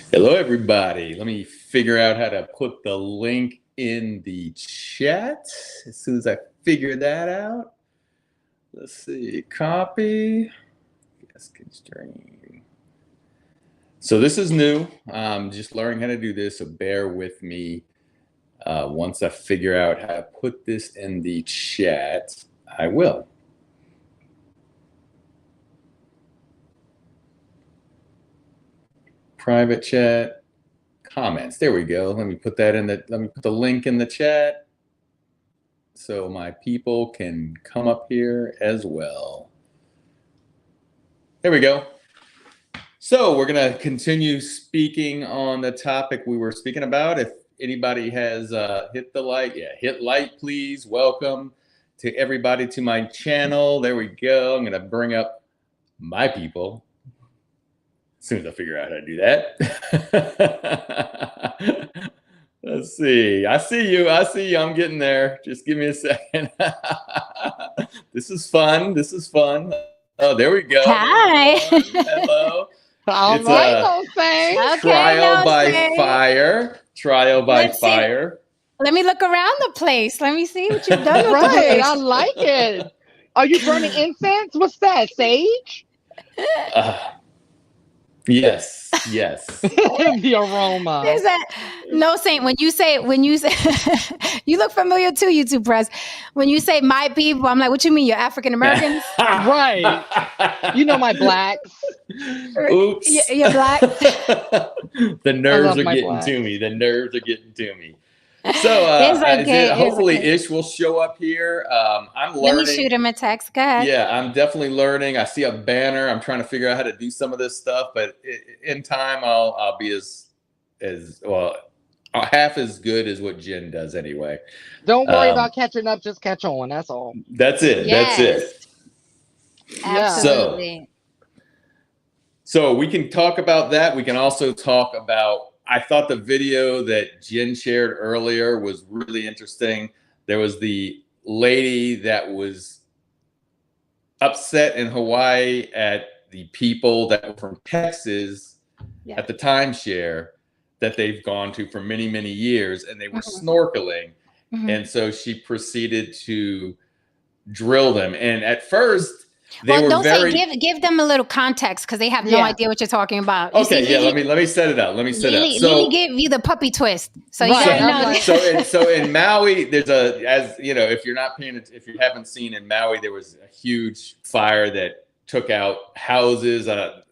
Hello, everybody. Let me figure out how to put the link in the chat. As soon as I figure that out, let's see, copy, yes, constrain. So this is new. I'm just learning how to do this, so bear with me. Once I figure out how to put this in the chat, I will. Private chat, comments. There we go. Let me put that in let me put the link in the chat so my people can come up here as well. There we go. So we're going to continue speaking on the topic we were speaking about. If anybody has hit the like, hit like, please. Welcome to everybody to my channel. There we go. I'm going to bring up my people as soon as I figure out how to do that. Let's see. I see you. I'm getting there. Just give me a second. This is fun. Oh, there we go. Hi. Hello. All right, it's trial by fire. Trial by fire. Let me look around the place. Let me see what you've done with the place. I like it. Are you burning incense? What's that? Sage? Yes. The aroma. Is that no, Saint? When you say you look familiar too, YouTube press. When you say my people, I'm like, what you mean? You're African Americans? Right. You know my blacks. Oops. You're black. The nerves are getting to me. So hopefully Ish will show up here. I'm learning. Let me shoot him a text. Go ahead. Yeah, I'm definitely learning. I see a banner. I'm trying to figure out how to do some of this stuff, but in time I'll be as well, half as good as what Jen does anyway. Don't worry about catching up. Just catch on. That's all. That's it. Yes. That's it. Absolutely. So we can talk about that. We can also talk about, I thought the video that Jen shared earlier was really interesting. There was the lady that was upset in Hawaii at the people that were from Texas at the timeshare that they've gone to for many, many years, and they were snorkeling. And so she proceeded to drill them. And at first, give them a little context because they have no idea what you're talking about. Let me set it up. Let me give you the puppy twist. So you gotta know. So in Maui, there's if you haven't seen in Maui, there was a huge fire that took out houses,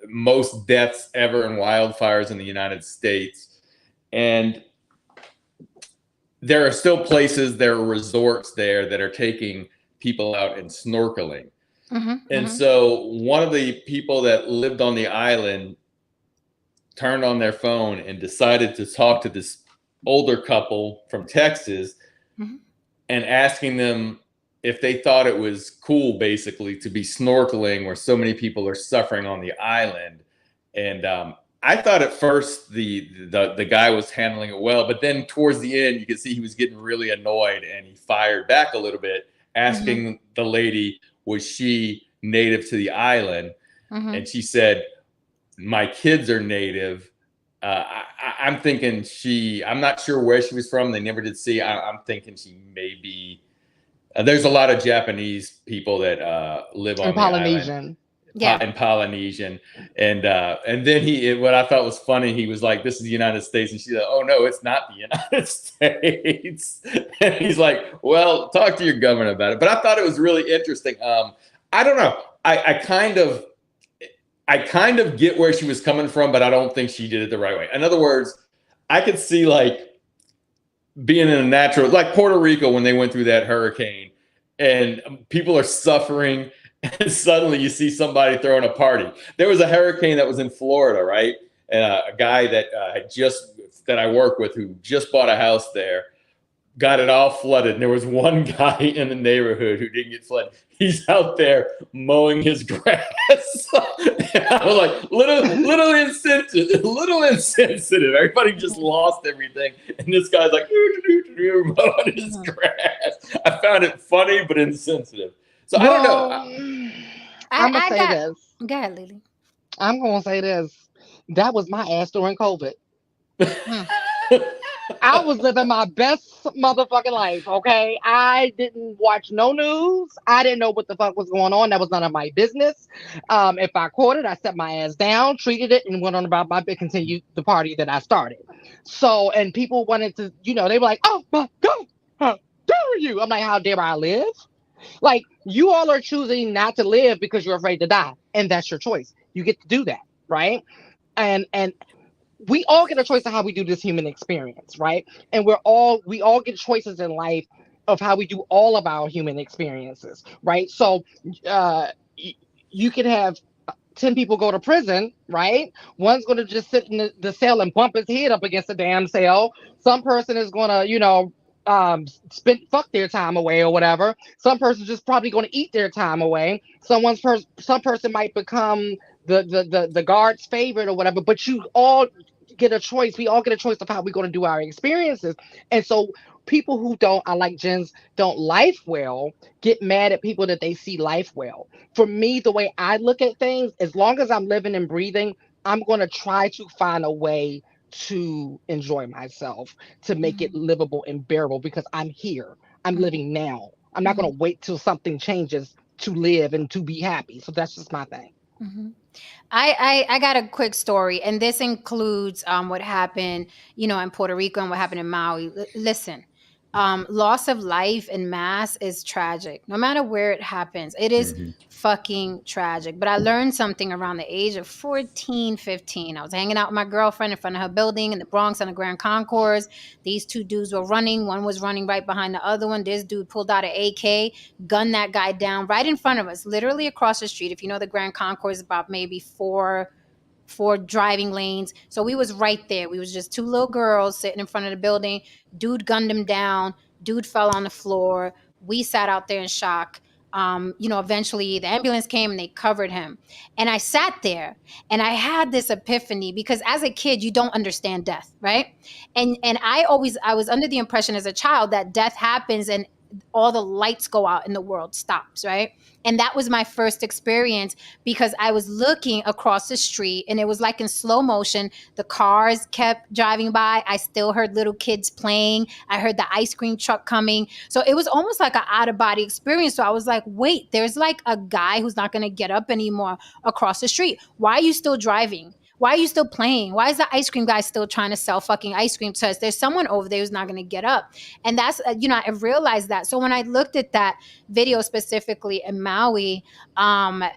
most deaths ever in wildfires in the United States. And there are still places, there are resorts there that are taking people out and snorkeling. And so one of the people that lived on the island turned on their phone and decided to talk to this older couple from Texas and asking them if they thought it was cool, basically, to be snorkeling where so many people are suffering on the island. And I thought at first the guy was handling it well, but then towards the end, you could see he was getting really annoyed and he fired back a little bit, asking the lady, was she native to the island? And she said, my kids are native. I'm thinking I'm not sure where she was from. They never did see. I'm thinking she may be, there's a lot of Japanese people that live on Polynesian. The island. And Polynesian. And then what I thought was funny, he was like, this is the United States. And she's like, oh no, it's not the United States. And he's like, well, talk to your government about it. But I thought it was really interesting. I don't know. I kind of get where she was coming from, but I don't think she did it the right way. In other words, I could see like being in a natural, like Puerto Rico when they went through that hurricane and people are suffering. And suddenly you see somebody throwing a party. There was a hurricane that was in Florida, right? And a guy that that I work with who just bought a house there, got it all flooded. And there was one guy in the neighborhood who didn't get flooded. He's out there mowing his grass. And I was like, little insensitive. Everybody just lost everything. And this guy's like, mowing his grass. I found it funny, but insensitive. So I don't know. I'm going to say this. Go ahead, Lily. I'm going to say this. That was my ass during COVID. I was living my best motherfucking life, okay? I didn't watch no news. I didn't know what the fuck was going on. That was none of my business. If I caught it, I set my ass down, treated it, and went on about my bit, continued the party that I started. So, and people wanted to, they were like, oh my God, how dare you? I'm like, how dare I live? Like, you all are choosing not to live because you're afraid to die. And that's your choice. You get to do that, right? And we all get a choice of how we do this human experience, right? And we all get choices in life of how we do all of our human experiences, right? So you could have 10 people go to prison, right? One's going to just sit in the cell and bump his head up against the damn cell. Some person is going to, spend fuck their time away or whatever. Some person's just probably going to eat their time away. Some person might become the guard's favorite or whatever. But you all get a choice. We all get a choice of how we're going to do our experiences. And so people who don't, I like Jen's, don't life well, get mad at people that they see life well. For me, the way I look at things, as long as I'm living and breathing, I'm going to try to find a way to enjoy myself, to make it livable and bearable, because I'm here. I'm living now. I'm not going to wait till something changes to live and to be happy. So that's just my thing. I got a quick story, and this includes what happened, in Puerto Rico and what happened in Maui. Listen, loss of life en masse is tragic. No matter where it happens, it is fucking tragic. But I learned something around the age of 14, 15. I was hanging out with my girlfriend in front of her building in the Bronx on the Grand Concourse. These two dudes were running. One was running right behind the other one. This dude pulled out an AK, gunned that guy down right in front of us, literally across the street. If you know, the Grand Concourse is about maybe four driving lanes. So we was right there. We was just two little girls sitting in front of the building. Dude gunned him down. Dude fell on the floor. We sat out there in shock. Eventually the ambulance came and they covered him. And I sat there and I had this epiphany, because as a kid, you don't understand death, right? And I was under the impression as a child that death happens and all the lights go out and the world stops, right? And that was my first experience, because I was looking across the street and it was like in slow motion. The cars kept driving by. I still heard little kids playing. I heard the ice cream truck coming. So it was almost like an out of body experience. So I was like, wait, there's like a guy who's not going to get up anymore across the street. Why are you still driving? Why are you still playing? Why is the ice cream guy still trying to sell fucking ice cream to us? There's someone over there who's not going to get up. And that's, I realized that. So when I looked at that video specifically in Maui, not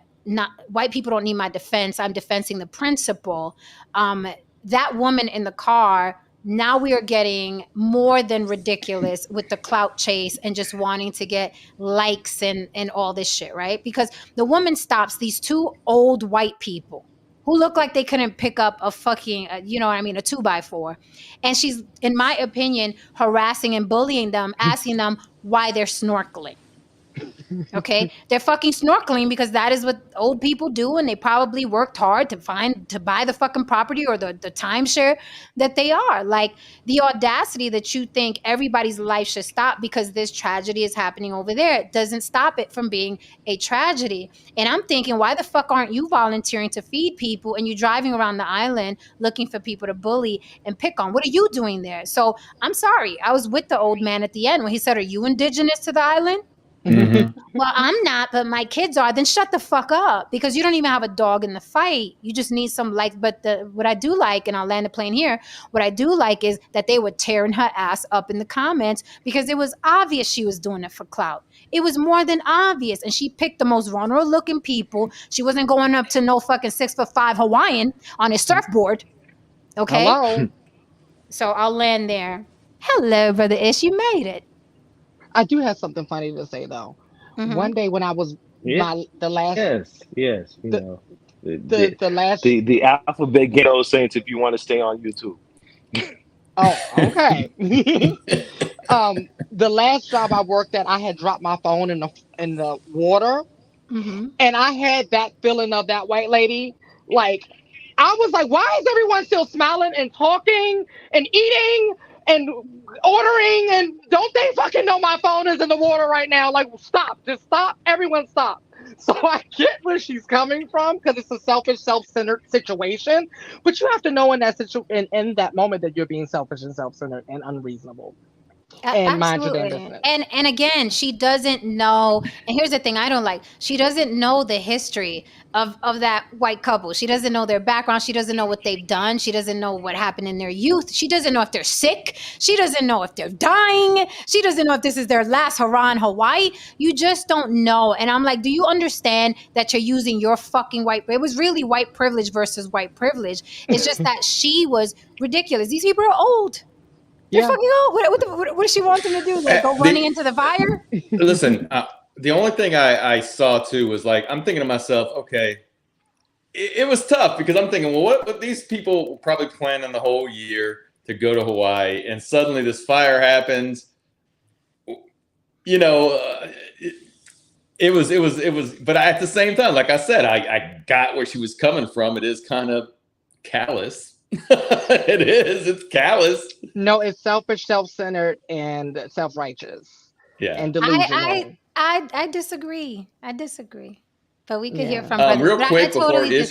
white people don't need my defense. I'm defending the principle. That woman in the car, now we are getting more than ridiculous with the clout chase and just wanting to get likes and all this shit, right? Because the woman stops these two old white people who look like they couldn't pick up a fucking, a 2x4. And she's, in my opinion, harassing and bullying them, asking them why they're snorkeling. Okay, they're fucking snorkeling because that is what old people do, and they probably worked hard to buy the fucking property or the timeshare that they are. Like, the audacity that you think everybody's life should stop because this tragedy is happening over there, it doesn't stop it from being a tragedy. And I'm thinking, why the fuck aren't you volunteering to feed people and you driving around the island looking for people to bully and pick on? What are you doing there? So I'm sorry, I was with the old man at the end when he said, "Are you indigenous to the island?" Well, I'm not, but my kids are. Then shut the fuck up, because you don't even have a dog in the fight. You just need some like. But what I do like, and I'll land the plane here, what I do like is that they were tearing her ass up in the comments, because it was obvious she was doing it for clout. It was more than obvious. And she picked the most vulnerable looking people. She wasn't going up to no fucking 6'5" Hawaiian on his surfboard. Okay. Hello. So I'll land there. Hello, Brother Ish. You made it. I do have something funny to say though. One day when I was the last the alphabet ghetto saints, if you want to stay on YouTube. Oh, okay. The last job I worked at, I had dropped my phone in the water, and I had that feeling of that white lady. Like, I was like, why is everyone still smiling and talking and eating and ordering, and don't they fucking know my phone is in the water right now? Like, stop, just stop, everyone stop. So I get where she's coming from because it's a selfish, self-centered situation. But you have to know in that in that moment that you're being selfish and self-centered and unreasonable. And mind your damn Absolutely. business. And again, she doesn't know, and here's the thing I don't like. She doesn't know the history of that white couple. She doesn't know their background. She doesn't know what they've done. She doesn't know what happened in their youth. She doesn't know if they're sick. She doesn't know if they're dying. She doesn't know if this is their last hurrah in Hawaii. You just don't know. And I'm like, do you understand that you're using your fucking it was really white privilege versus white privilege. It's just that she was ridiculous. These people are old. They're fucking old. What does she want them to do? Like go running into the fire? Listen, the only thing I saw too was like, I'm thinking to myself, okay, it was tough because I'm thinking, well, what these people were probably planning the whole year to go to Hawaii, and suddenly this fire happens. You know, it was, but at the same time, like I said, I got where she was coming from. It is kind of callous. It is. It's callous. No, it's selfish, self-centered, and self-righteous. Yeah. And delusional. I disagree. But we could hear from real quick totally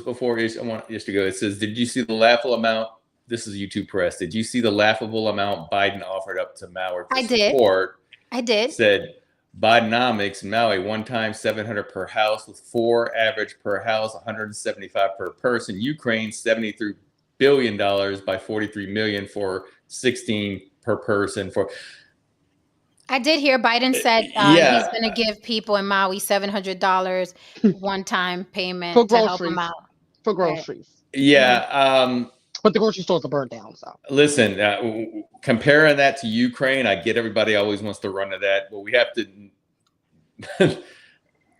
before Ish, I want Ish to go. It says, did you see the laughable amount? This is YouTube Press. Did you see the laughable amount Biden offered up to Maui for support? I did. Said Bidenomics in Maui, one time 700 per house with 4 average per house, 175 per person. Ukraine, $73 billion by 43 million for 16 per person. I did hear Biden said he's going to give people in Maui $700 one-time payment for to help them out. For groceries. Right. Yeah. But the grocery stores are burned down. So listen, comparing that to Ukraine, I get everybody always wants to run to that, but we have to.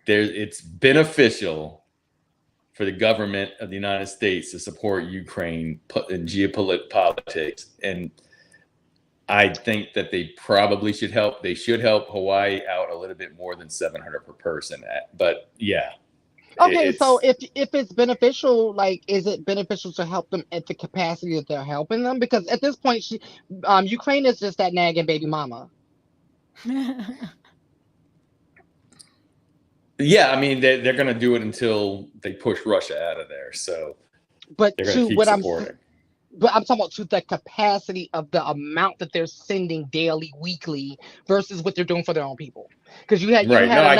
It's beneficial for the government of the United States to support Ukraine in geopolitics, and I think that they probably should help. They should help Hawaii out a little bit more than 700 per person. But yeah. Okay, so if it's beneficial, like, is it beneficial to help them at the capacity that they're helping them? Because at this point, Ukraine is just that nagging baby mama. Yeah, I mean they're going to do it until they push Russia out of there. So, but they're going to keep supporting. But I'm talking about to the capacity of the amount that they're sending daily, weekly, versus what they're doing for their own people. Because I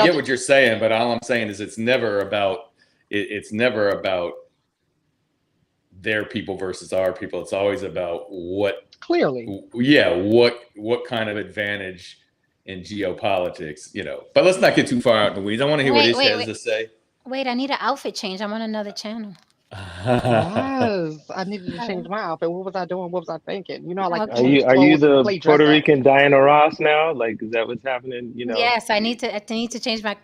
get what you're saying, but all I'm saying is it's never about their people versus our people. It's always about what kind of advantage in geopolitics, But let's not get too far out in the weeds. I want to hear what Ish has to say. Wait, I need an outfit change. I'm on another channel. Yes, I needed to change my outfit. What was I doing? What was I thinking? Like, are you the Puerto Rican Diana Ross now? Like, is that what's happening? Yes, I need to change my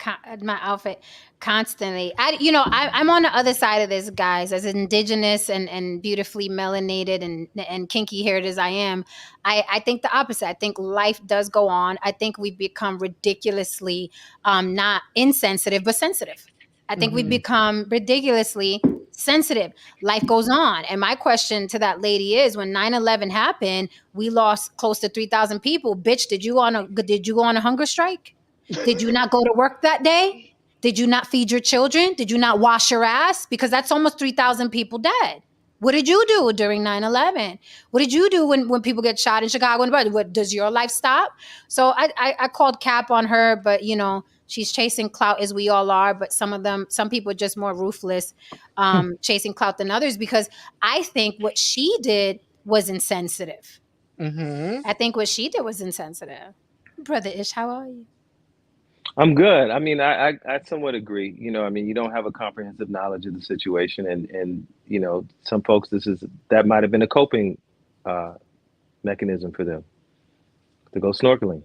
outfit constantly. I'm on the other side of this, guys. As indigenous and beautifully melanated and kinky haired as I am, I think the opposite. I think life does go on. I think we become ridiculously not insensitive but sensitive. I think we become ridiculously sensitive. Life goes on. And my question to that lady is, when 9/11 happened, we lost close to 3,000 people. Bitch, did you go on a hunger strike? Did you not go to work that day? Did you not feed your children? Did you not wash your ass? Because that's almost 3,000 people dead. What did you do during 9/11? What did you do when people get shot in Chicago? What does your life stop? So I called cap on her, but she's chasing clout as we all are, but some people are just more ruthless, chasing clout than others, because I think what she did was insensitive. I think what she did was insensitive. Brother Ish, how are you? I'm good. I mean, I somewhat agree. I mean, you don't have a comprehensive knowledge of the situation, and some folks, that might have been a coping mechanism for them to go snorkeling.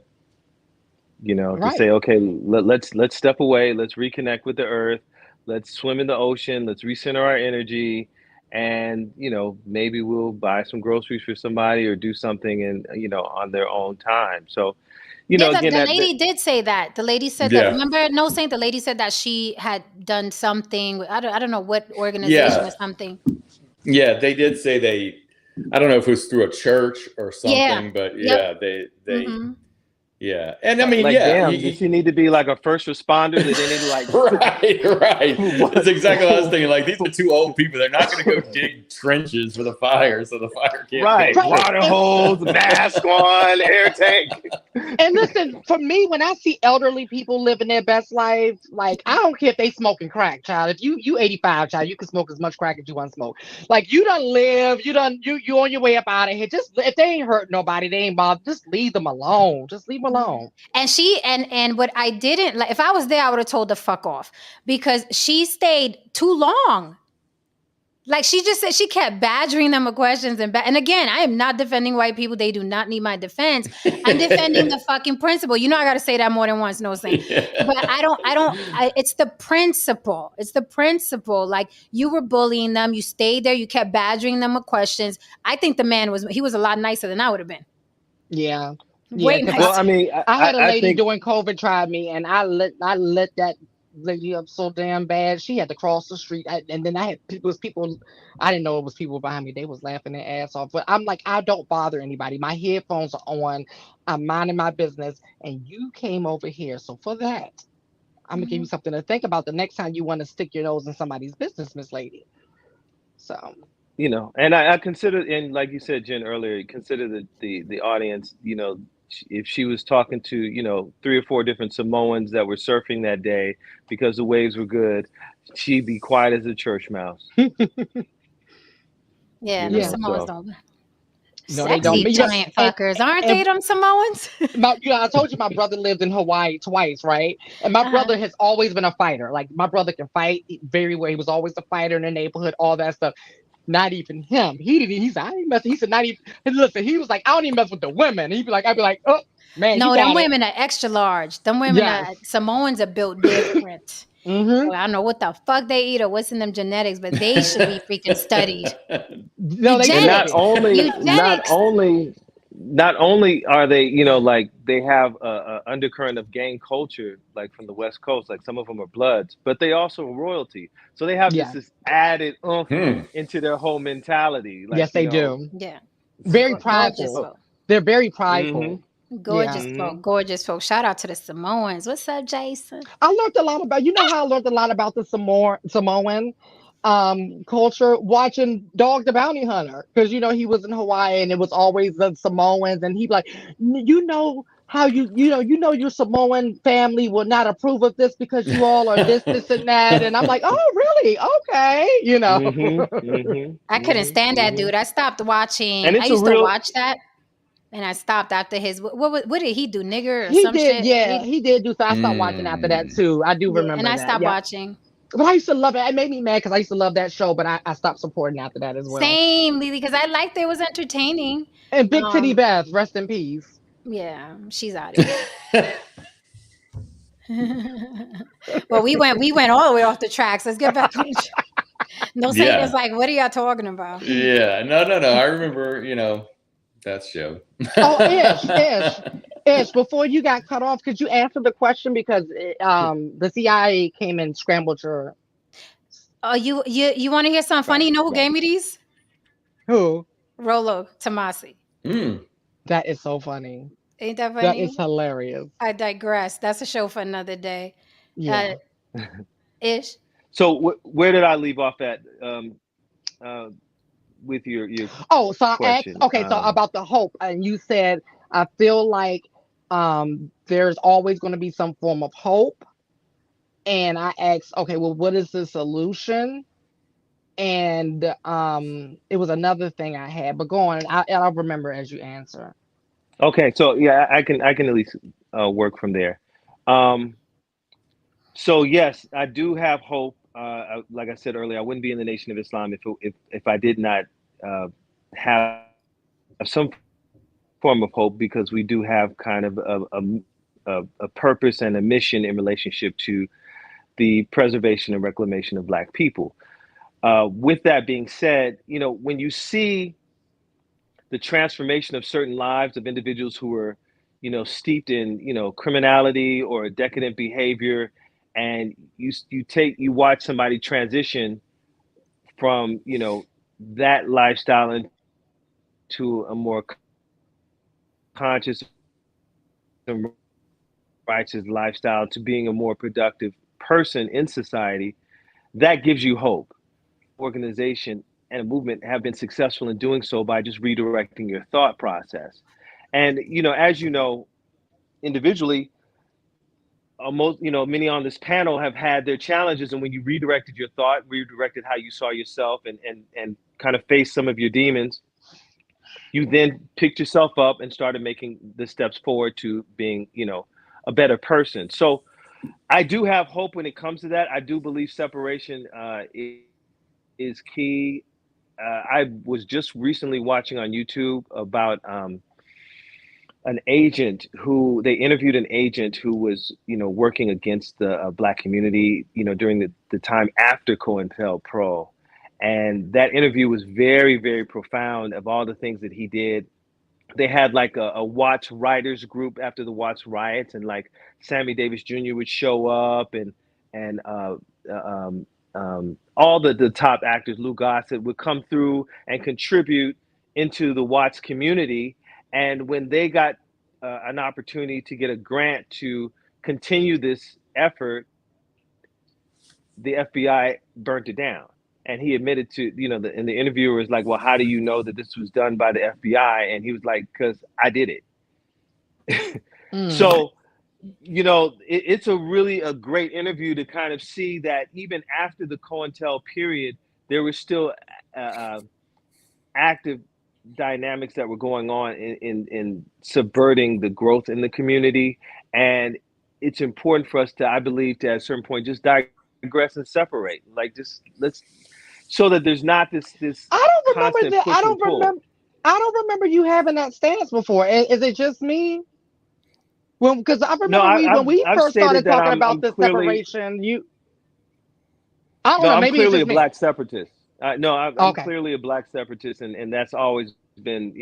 To say, okay, let's step away, let's reconnect with the earth, let's swim in the ocean, let's recenter our energy, and maybe we'll buy some groceries for somebody or do something on their own time. So the lady did say that. The lady said that. Remember, No Saint, the lady said that she had done something. I don't know what organization or something. Yeah, they did say I don't know if it was through a church or something, but they Yeah. And I mean, like, yeah. damn, does she need to be like a first responder? That they need to like right. That's exactly what I was thinking. Like, these are two old people. They're not going to go dig trenches for the fire, so the fire can't. Right, water hose, mask on, air tank. And listen, for me, when I see elderly people living their best life, like I don't care if they smoking crack, child. If you 85, child, you can smoke as much crack as you want to smoke. Like you done live, you on your way up out of here. Just if they ain't hurt nobody, they ain't bothered. Just leave them alone. Just leave them alone. And she and what I didn't like, if I was there, I would have told the fuck off because she stayed too long. Like she just said, she kept badgering them with questions and again, I am not defending white people. They do not need my defense. I'm defending the fucking principle. You know, I got to say that more than once. No saying, but it's the principle. It's the principle. Like you were bullying them. You stayed there. You kept badgering them with questions. I think the man was a lot nicer than I would have been. Yeah. Way nicer. Well, I mean, I had a lady think during COVID tried me, and I lit that lady up so damn bad. She had to cross the street, and then I had people. I didn't know it was people behind me. They was laughing their ass off. But I'm like, I don't bother anybody. My headphones are on. I'm minding my business, and you came over here. So for that, I'm gonna give you something to think about the next time you want to stick your nose in somebody's business, Miss Lady. So. You know, and I consider, and like you said, Jen, earlier, consider the audience. You know, if she was talking to, you know, 3 or 4 different Samoans that were surfing that day because the waves were good, she'd be quiet as a church mouse. Yeah, Yeah. Samoans don't. No, Sexy they don't. giant fuckers, aren't they? Them Samoans. I told you my brother lived in Hawaii twice, right? And my brother has always been a fighter. Like my brother can fight very well. He was always a fighter in the neighborhood, all that stuff. Not even him. He didn't. He said, I didn't mess. He said, not even. And listen, he was like, I don't even mess with the women. He'd be like, I'd be like, oh man, No, you them got women are extra large. Them women are Samoans are built different. Well, I don't know what the fuck they eat or what's in them genetics, but they should be freaking studied. No, they Eugenics. Not only are they, you know, like they have a undercurrent of gang culture, like from the West Coast, like some of them are Bloods, but they also are royalty. So they have this added oomph into their whole mentality. Like, yes, they do. Yeah. Very prideful. They're very prideful. Gorgeous folk, gorgeous folk. Shout out to the Samoans. What's up, Jason? I learned a lot about, how I learned a lot about the Samoan culture watching Dog the Bounty Hunter, because he was in Hawaii and it was always the Samoans, and he'd be like, how your Samoan family will not approve of this because you all are this and that, and I'm like, oh really? Okay, I couldn't stand that dude. I stopped watching. I used to watch that. And I stopped after his. What did he do? Nigger or some shit? Yeah, he did do. So I stopped watching after that too. I do remember. And I stopped watching. But I used to love it. It made me mad because I used to love that show, but I stopped supporting after that as well. Same, Lily, because I liked it was entertaining. And Big Titty Beth, rest in peace. Yeah, she's out of here. Well, we went all the way off the tracks. Let's get back on the track. No saying it's like, what are y'all talking about? Yeah, no. I remember, that show. Ish, before you got cut off, could you answer the question, because the CIA came and scrambled your. Oh, you want to hear something funny? You know who gave me these? Who? Rolo Tomasi. That is so funny. Ain't that funny? That is hilarious. I digress. That's a show for another day. Yeah. Ish. So where did I leave off at? With your so I question. asked, so about the hope, and you said, I feel like there's always going to be some form of hope, and I asked, okay, well, what is the solution? And it was another thing I had, but go on, and I'll remember as you answer. Okay, so yeah, I can at least work from there. So yes, I do have hope. Like I said earlier, I wouldn't be in the Nation of Islam if I did not have some form of hope, because we do have kind of a purpose and a mission in relationship to the preservation and reclamation of Black people. With that being said, when you see the transformation of certain lives of individuals who are, steeped in, criminality or decadent behavior, and you watch somebody transition from, that lifestyle into a more conscious and righteous lifestyle to being a more productive person in society, that gives you hope. Organization and a movement have been successful in doing so by just redirecting your thought process. And, as you know, individually, many on this panel have had their challenges. And when you redirected your thought, redirected how you saw yourself and kind of faced some of your demons, you then picked yourself up and started making the steps forward to being, a better person. So I do have hope when it comes to that. I do believe separation is key. I was just recently watching on YouTube about an agent who they interviewed an agent who was, working against the Black community, during the time after Cohen fell pro. And that interview was very, very profound of all the things that he did. They had like a Watts writers group after the Watts riots, and like Sammy Davis Jr. would show up, and all the top actors, Lou Gossett, would come through and contribute into the Watts community. And when they got an opportunity to get a grant to continue this effort, the FBI burnt it down. And he admitted to, and the interviewer was like, well, how do you know that this was done by the FBI? And he was like, because I did it. So, it's a great interview to kind of see that even after the COINTEL period, there was still active dynamics that were going on in subverting the growth in the community. And it's important for us to, I believe, to at a certain point, just digress and separate. Like, just let's, so that there's not this I don't remember that. I don't remember you having that stance before. Is it just me? Well, because I remember when we first started talking about this separation, I don't know. Maybe I'm clearly it's just a Black separatist. I'm clearly a Black separatist, and that's always been,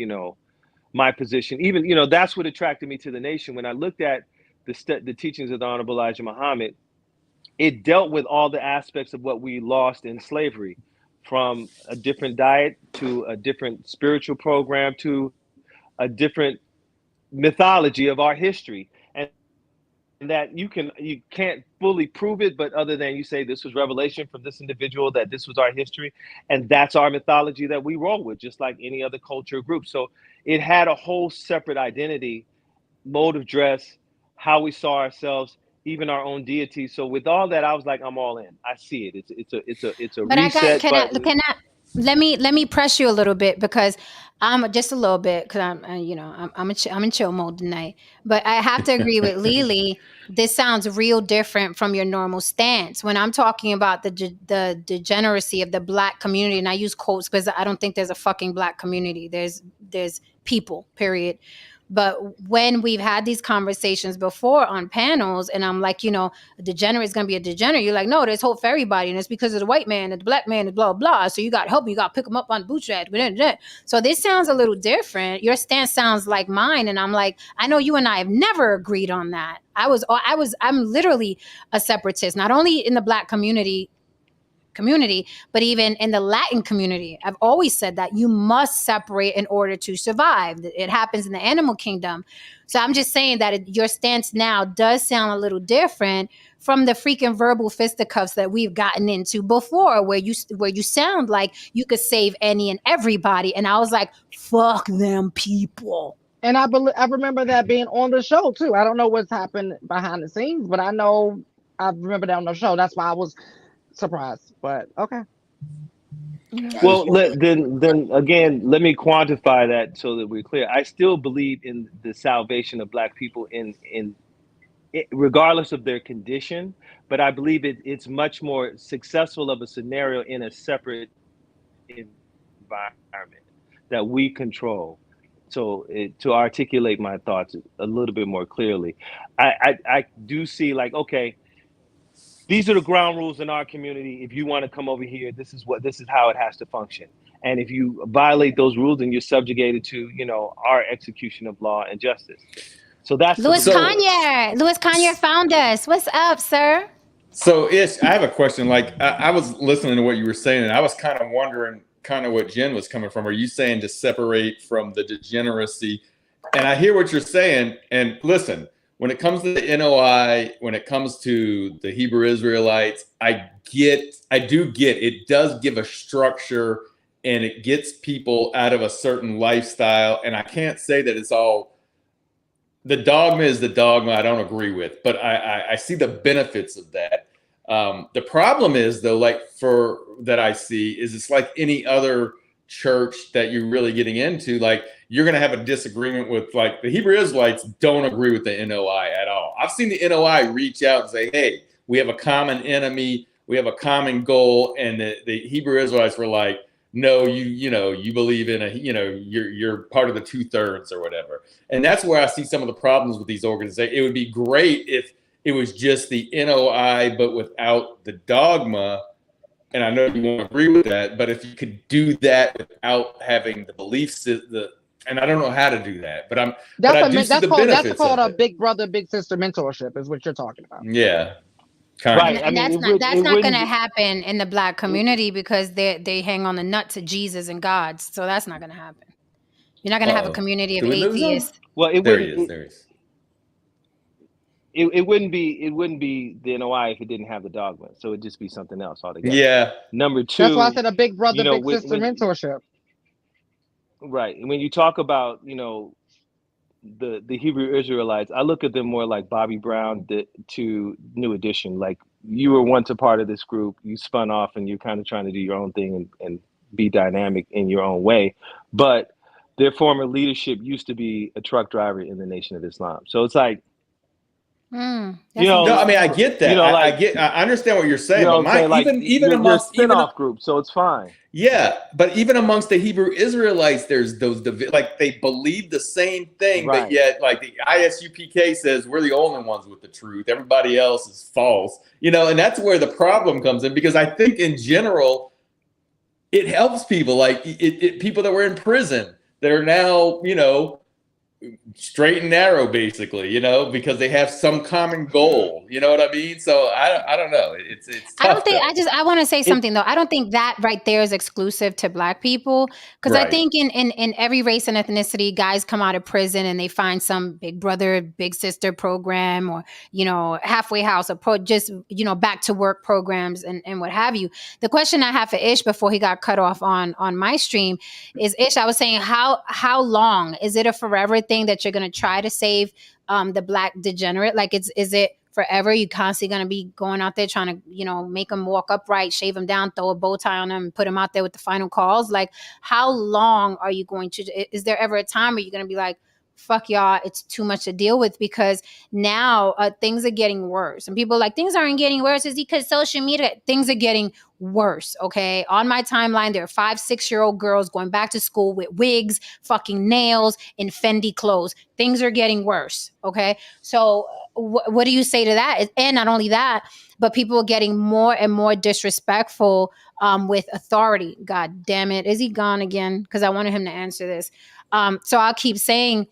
my position. Even, that's what attracted me to the nation. When I looked at the teachings of the Honorable Elijah Muhammad, it dealt with all the aspects of what we lost in slavery, from a different diet to a different spiritual program to a different mythology of our history. And that you can't fully prove it, but other than you say this was revelation from this individual, that this was our history, and that's our mythology that we roll with, just like any other culture group. So it had a whole separate identity, mode of dress, how we saw ourselves, even our own deity. So with all that, I was like, I'm all in. I see it. It's a but reset. Let me press you a little bit, because I'm just a little bit, because I'm in chill mode tonight. But I have to agree with Lily. This sounds real different from your normal stance. When I'm talking about the degeneracy of the Black community, and I use quotes because I don't think there's a fucking Black community. There's people, period. But when we've had these conversations before on panels, and I'm like, a degenerate is going to be a degenerate. You're like, no, there's hope for everybody. And it's because of the white man and the Black man and blah, blah. So you got to help. You got to pick them up on the bootstrap. So this sounds a little different. Your stance sounds like mine. And I'm like, I know you and I have never agreed on that. I'm literally a separatist, not only in the Black community, but even in the Latin community. I've always said that you must separate in order to survive. It happens in the animal kingdom. So I'm just saying that your stance now does sound a little different from the freaking verbal fisticuffs that we've gotten into before, where you sound like you could save any and everybody. And I was like, fuck them people. And I remember that being on the show too. I don't know what's happened behind the scenes, but I remember that on the show. That's why I was surprised, but okay. Well, then again, let me quantify that so that we're clear. I still believe in the salvation of Black people in regardless of their condition, but I believe it's much more successful of a scenario in a separate environment that we control. So to articulate my thoughts a little bit more clearly, I do see, like, okay, these are the ground rules in our community. If you want to come over here, this is how it has to function. And if you violate those rules, then you're subjugated to, our execution of law and justice. So that's Louis Conyer found us. What's up, sir? So Ish, I have a question. Like, I was listening to what you were saying, and I was kind of wondering what Jen was coming from. Are you saying to separate from the degeneracy? And I hear what you're saying. And listen, when it comes to the NOI, when it comes to the Hebrew Israelites, I do get it does give a structure and it gets people out of a certain lifestyle. And I can't say that it's all, the dogma is the dogma I don't agree with, but I see the benefits of that. The problem is though, like for that I see is it's like any other church that you're really getting into, like you're going to have a disagreement with, like the Hebrew Israelites don't agree with the NOI at all. I've seen the NOI reach out and say, hey, we have a common enemy. We have a common goal. And the Hebrew Israelites were like, no, you believe in you're part of the 2/3 or whatever. And that's where I see some of the problems with these organizations. It would be great if it was just the NOI, but without the dogma. And I know you won't agree with that, but if you could do that without having the beliefs, and I don't know how to do that, but that's called a big brother, big sister mentorship, is what you're talking about. Yeah. Right. And that's not going to happen in the Black community because they hang on the nuts of Jesus and God. So that's not going to happen. You're not going to have a community of atheists. Well, there is. It wouldn't be the NOI if it didn't have the dogma. So it'd just be something else altogether. Yeah. Number two, that's why I said a big brother, big sister mentorship. Right. And when you talk about, the Hebrew Israelites, I look at them more like Bobby Brown to New Edition. Like you were once a part of this group, you spun off and you're kind of trying to do your own thing and be dynamic in your own way. But their former leadership used to be a truck driver in the Nation of Islam. So it's like, no, I mean, I get that. I understand what you're saying, but even amongst spin-off groups, so it's fine. Yeah, but even amongst the Hebrew Israelites, there's those like they believe the same thing, right. But yet, like the ISUPK says, we're the only ones with the truth. Everybody else is false, and that's where the problem comes in. Because I think in general, it helps people, like people that were in prison that are now, straight and narrow, basically, because they have some common goal. You know what I mean? So I don't know. It's tough. I want to say something though. I don't think that right there is exclusive to Black people, because I think in every race and ethnicity, guys come out of prison and they find some big brother, big sister program, or halfway house, or just back to work programs and what have you. The question I have for Ish before he got cut off on my stream is, Ish, I was saying how long is it a forever thing that you're going to try to save the Black degenerate? Like, is it forever? You constantly going to be going out there trying to, make them walk upright, shave them down, throw a bow tie on them, and put them out there with the final calls? Like, how long are you going to, is there ever a time where you're going to be like, fuck y'all, it's too much to deal with? Because now things are getting worse. And people are like, things aren't getting worse. It's because social media, things are getting worse, okay? On my timeline, there are 5-6-year-old girls going back to school with wigs, fucking nails, and Fendi clothes. Things are getting worse, okay? So what do you say to that? And not only that, but people are getting more and more disrespectful with authority. God damn it. Is he gone again? Because I wanted him to answer this. So I'll keep saying,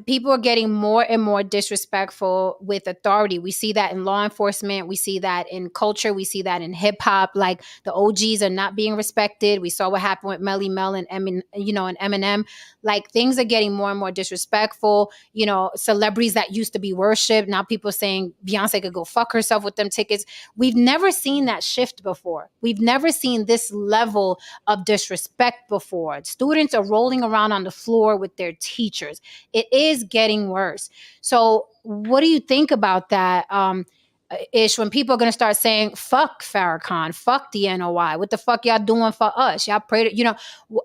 people are getting more and more disrespectful with authority. We see that in law enforcement. We see that in culture. We see that in hip hop. Like, the OGs are not being respected. We saw what happened with Melly Mel and Eminem. Like, things are getting more and more disrespectful. Celebrities that used to be worshipped, now people are saying Beyonce could go fuck herself with them tickets. We've never seen that shift before. We've never seen this level of disrespect before. Students are rolling around on the floor with their teachers. It is getting worse. So what do you think about that, Ish, when people are going to start saying, fuck Farrakhan, fuck the NOI, what the fuck y'all doing for us? Y'all pray to,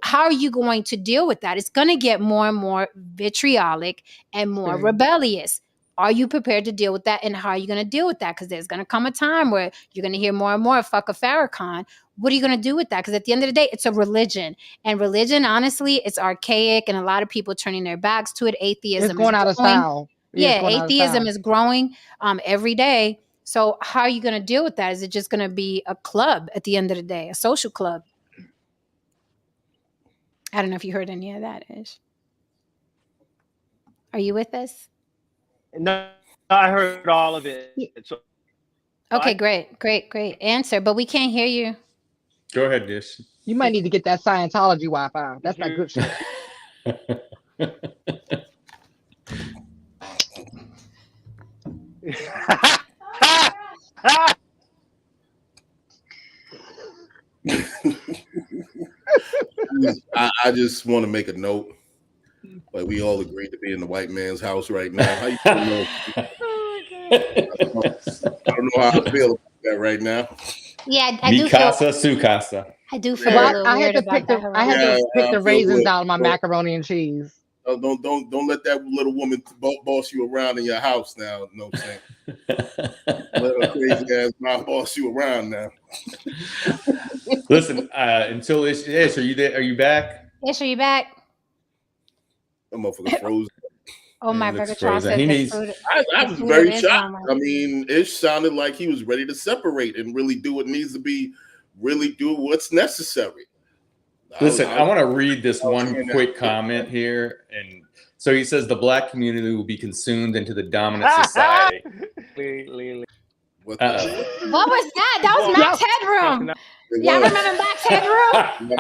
how are you going to deal with that? It's going to get more and more vitriolic and more rebellious. Are you prepared to deal with that? And how are you going to deal with that? Because there's going to come a time where you're going to hear more and more, fuck a Farrakhan. What are you going to do with that? Because at the end of the day, it's a religion. And religion, honestly, it's archaic. And a lot of people turning their backs to it. Atheism is going out of style. Yeah, atheism is growing every day. So how are you going to deal with that? Is it just going to be a club at the end of the day, a social club? I don't know if you heard any of that, Ish. Are you with us? No, I heard all of it. So okay, great answer, but we can't hear you. Go ahead, Dish. You might need to get that Scientology Wi-Fi. That's not good shit. I just want to make a note. Like, we all agreed to be in the white man's house right now. How you feel? I don't know how I feel about that right now. Yeah, I do Casa, su casa. I do feel a little I weird had to about pick that. I had to pick the raisins good. out of my macaroni and cheese. Don't let that little woman boss you around in your house now. No saying. Let her crazy ass mouth boss you around now. Listen, until Ish, are you there? Are you back? Ish, are you back? That motherfucker frozen. Oh, my Bergatron said He the needs. food. I was very shocked. I mean, Ish sounded like he was ready to separate and really do what needs to be, really do what's necessary. Listen, I want to read this one quick comment here. And so he says the black community will be consumed into the dominant society. What was that? That was Max Headroom. Yeah, I remember Max Headroom.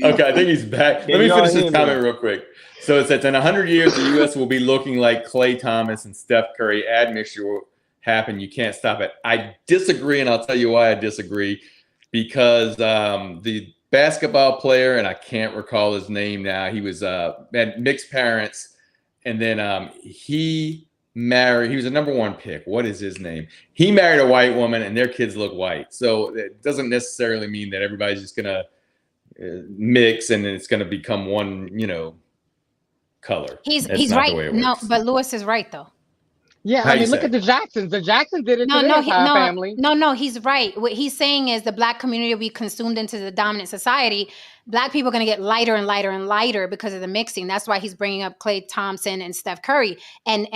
Okay, I think he's back. Let me finish this comment real quick. So it says, in 100 years, the U.S. will be looking like Klay Thomas and Steph Curry. Admission will happen. You can't stop it. I disagree, and I'll tell you why I disagree. Because the basketball player, and I can't recall his name now, he was had mixed parents, and then he was a number 1 pick. What is his name? He married a white woman, and their kids look white. So it doesn't necessarily mean that everybody's just gonna mix and it's gonna become one, color. He's right. No, but Lewis is right though. Yeah, I mean, look at the Jacksons. The Jacksons did it to their entire family. No, he's right. What he's saying is the black community will be consumed into the dominant society. Black people are going to get lighter and lighter and lighter because of the mixing. That's why he's bringing up Klay Thompson and Steph Curry. And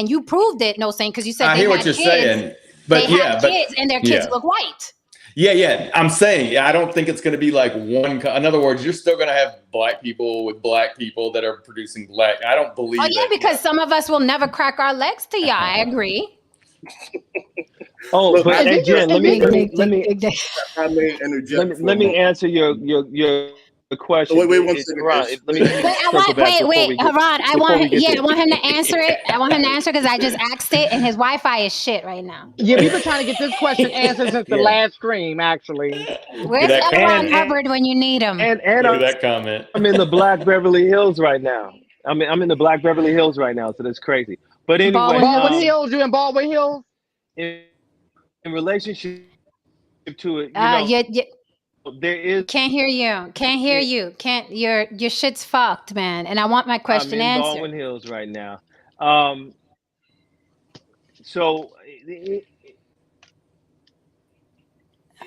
you proved it, No Saying, because you said I hear what you're saying. But they have kids and their kids look white. Yeah. I'm saying, I don't think it's going to be like one. In other words, you're still going to have black people with black people that are producing black. I don't believe. Oh yeah, because some of us will never crack our legs to y'all. I agree. But Jen, let me answer your question. Wait, one second. Haran, I want him to answer it. I want him to answer because I just asked it and his Wi-Fi is shit right now. Yeah, we've been trying to get this question answered since the last stream, actually. Where's Haran Hubbard when you need him? And look at that comment. I'm in the Black Beverly Hills right now. I'm in the Black Beverly Hills right now, so that's crazy. But anyway, Baldwin Hills, you in Baldwin Hills? In relationship to it, there is. Can't hear you. Your shit's fucked, man. And I want my question answered. I'm in Baldwin Hills right now. So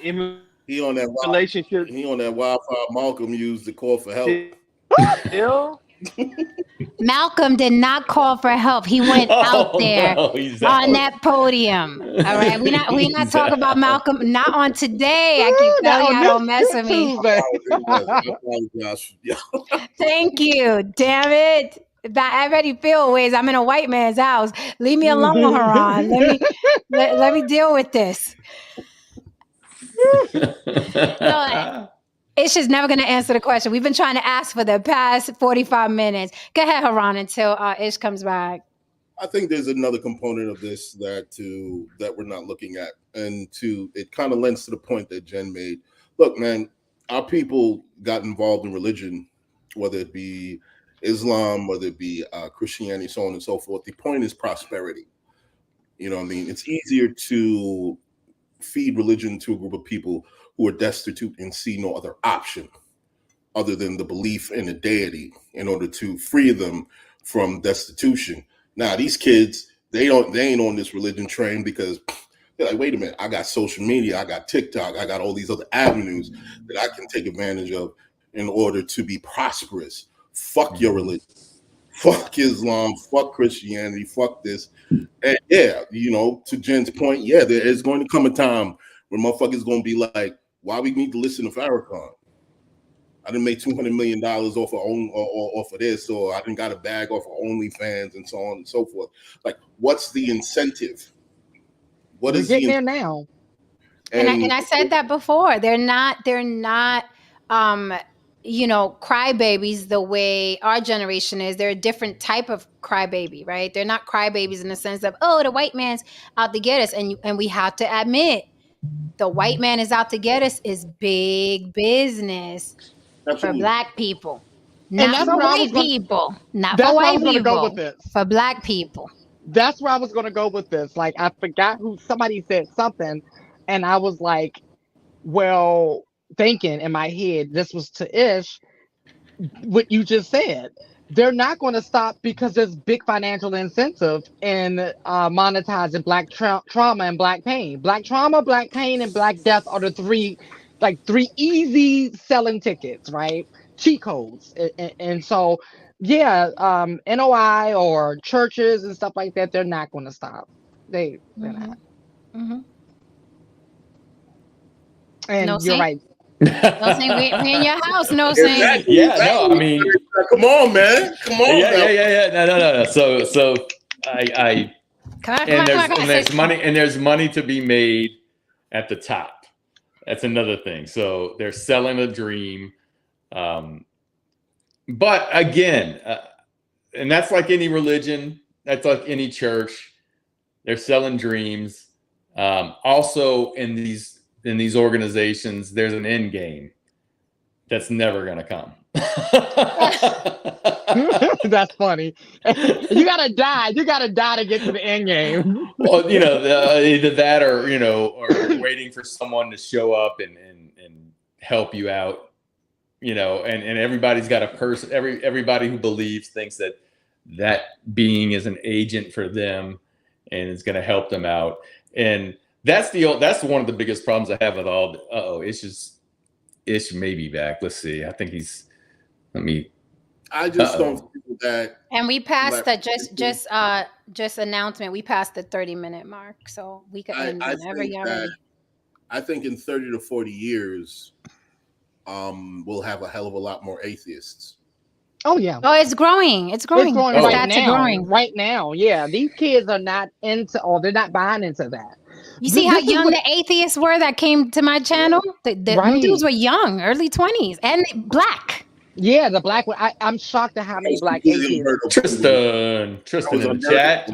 in he on that relationship. He on that wildfire. Malcolm used to call for help. Still. Malcolm did not call for help. He went out there on that podium. All right, we not talking about Malcolm. Not on today. I keep telling you, don't mess with me. Thank you. Damn it. I already feel ways. I'm in a white man's house. Leave me alone, Haran. Let me deal with this. No, Ish is never going to answer the question. We've been trying to ask for the past 45 minutes. Go ahead, Haran, until Ish comes back. I think there's another component of this that we're not looking at, and it kind of lends to the point that Jen made. Look, man, our people got involved in religion, whether it be Islam, whether it be Christianity, so on and so forth. The point is prosperity. You know what I mean? It's easier to feed religion to a group of people who are destitute and see no other option other than the belief in a deity in order to free them from destitution. Now, these kids, they ain't on this religion train because they're like, wait a minute, I got social media, I got TikTok, I got all these other avenues that I can take advantage of in order to be prosperous. Fuck your religion. Fuck Islam, fuck Christianity, fuck this. And to Jen's point, there is going to come a time where motherfuckers going to be like, why we need to listen to Farrakhan? I didn't make $200 million off of this, or I didn't got a bag off of OnlyFans and so on and so forth. Like, what's the incentive? What is getting there now? And I said that before. They're not crybabies the way our generation is. They're a different type of crybaby, right? They're not crybabies in the sense of, oh, the white man's out to get us. And we have to admit, the white man is out to get us is big business. Absolutely. For Black people. And Not that's for where I white was going. people. Not That's for where I white was going to go with people. this. For Black people. That's where I was going to go with this. Like, I forgot who, somebody said something, and I was like, well, thinking in my head, this was to Ish, what you just said. They're not going to stop because there's big financial incentive in monetizing Black trauma and Black pain. Black trauma, Black pain, and Black death are the three easy selling tickets, right? Cheat codes. And so, yeah, NOI or churches and stuff like that, they're not going to stop. They're not. Mm-hmm. And No, you're Saint? right. No, Saint, we in your house. No, Saint. Exactly. Yeah, no, I mean, come on, man. Come on. yeah. No. So I Come on, and there's money to be made at the top. That's another thing. So they're selling a dream. But again, and that's like any religion, that's like any church. They're selling dreams. Also in these organizations, there's an end game that's never going to come. That's funny. You gotta die. You gotta die to get to the end game. Well, either that or or waiting for someone to show up and help you out. And everybody's got a person. Everybody who believes thinks that being is an agent for them and is going to help them out. And that's one of the biggest problems I have with all. Ish may be back. Let's see. I think I just don't feel that. And we passed just announcement. We passed the 30-minute mark, so we could end whenever you're ready. I think in 30 to 40 years, we'll have a hell of a lot more atheists. Oh yeah. Oh, it's growing. It's growing. Right now, yeah. These kids are not into, or they're not buying into that. You see how young the atheists were that came to my channel? The dudes were young, early 20s, and Black. Yeah, the Black one. I'm shocked at how many Black atheists. Tristan in the chat.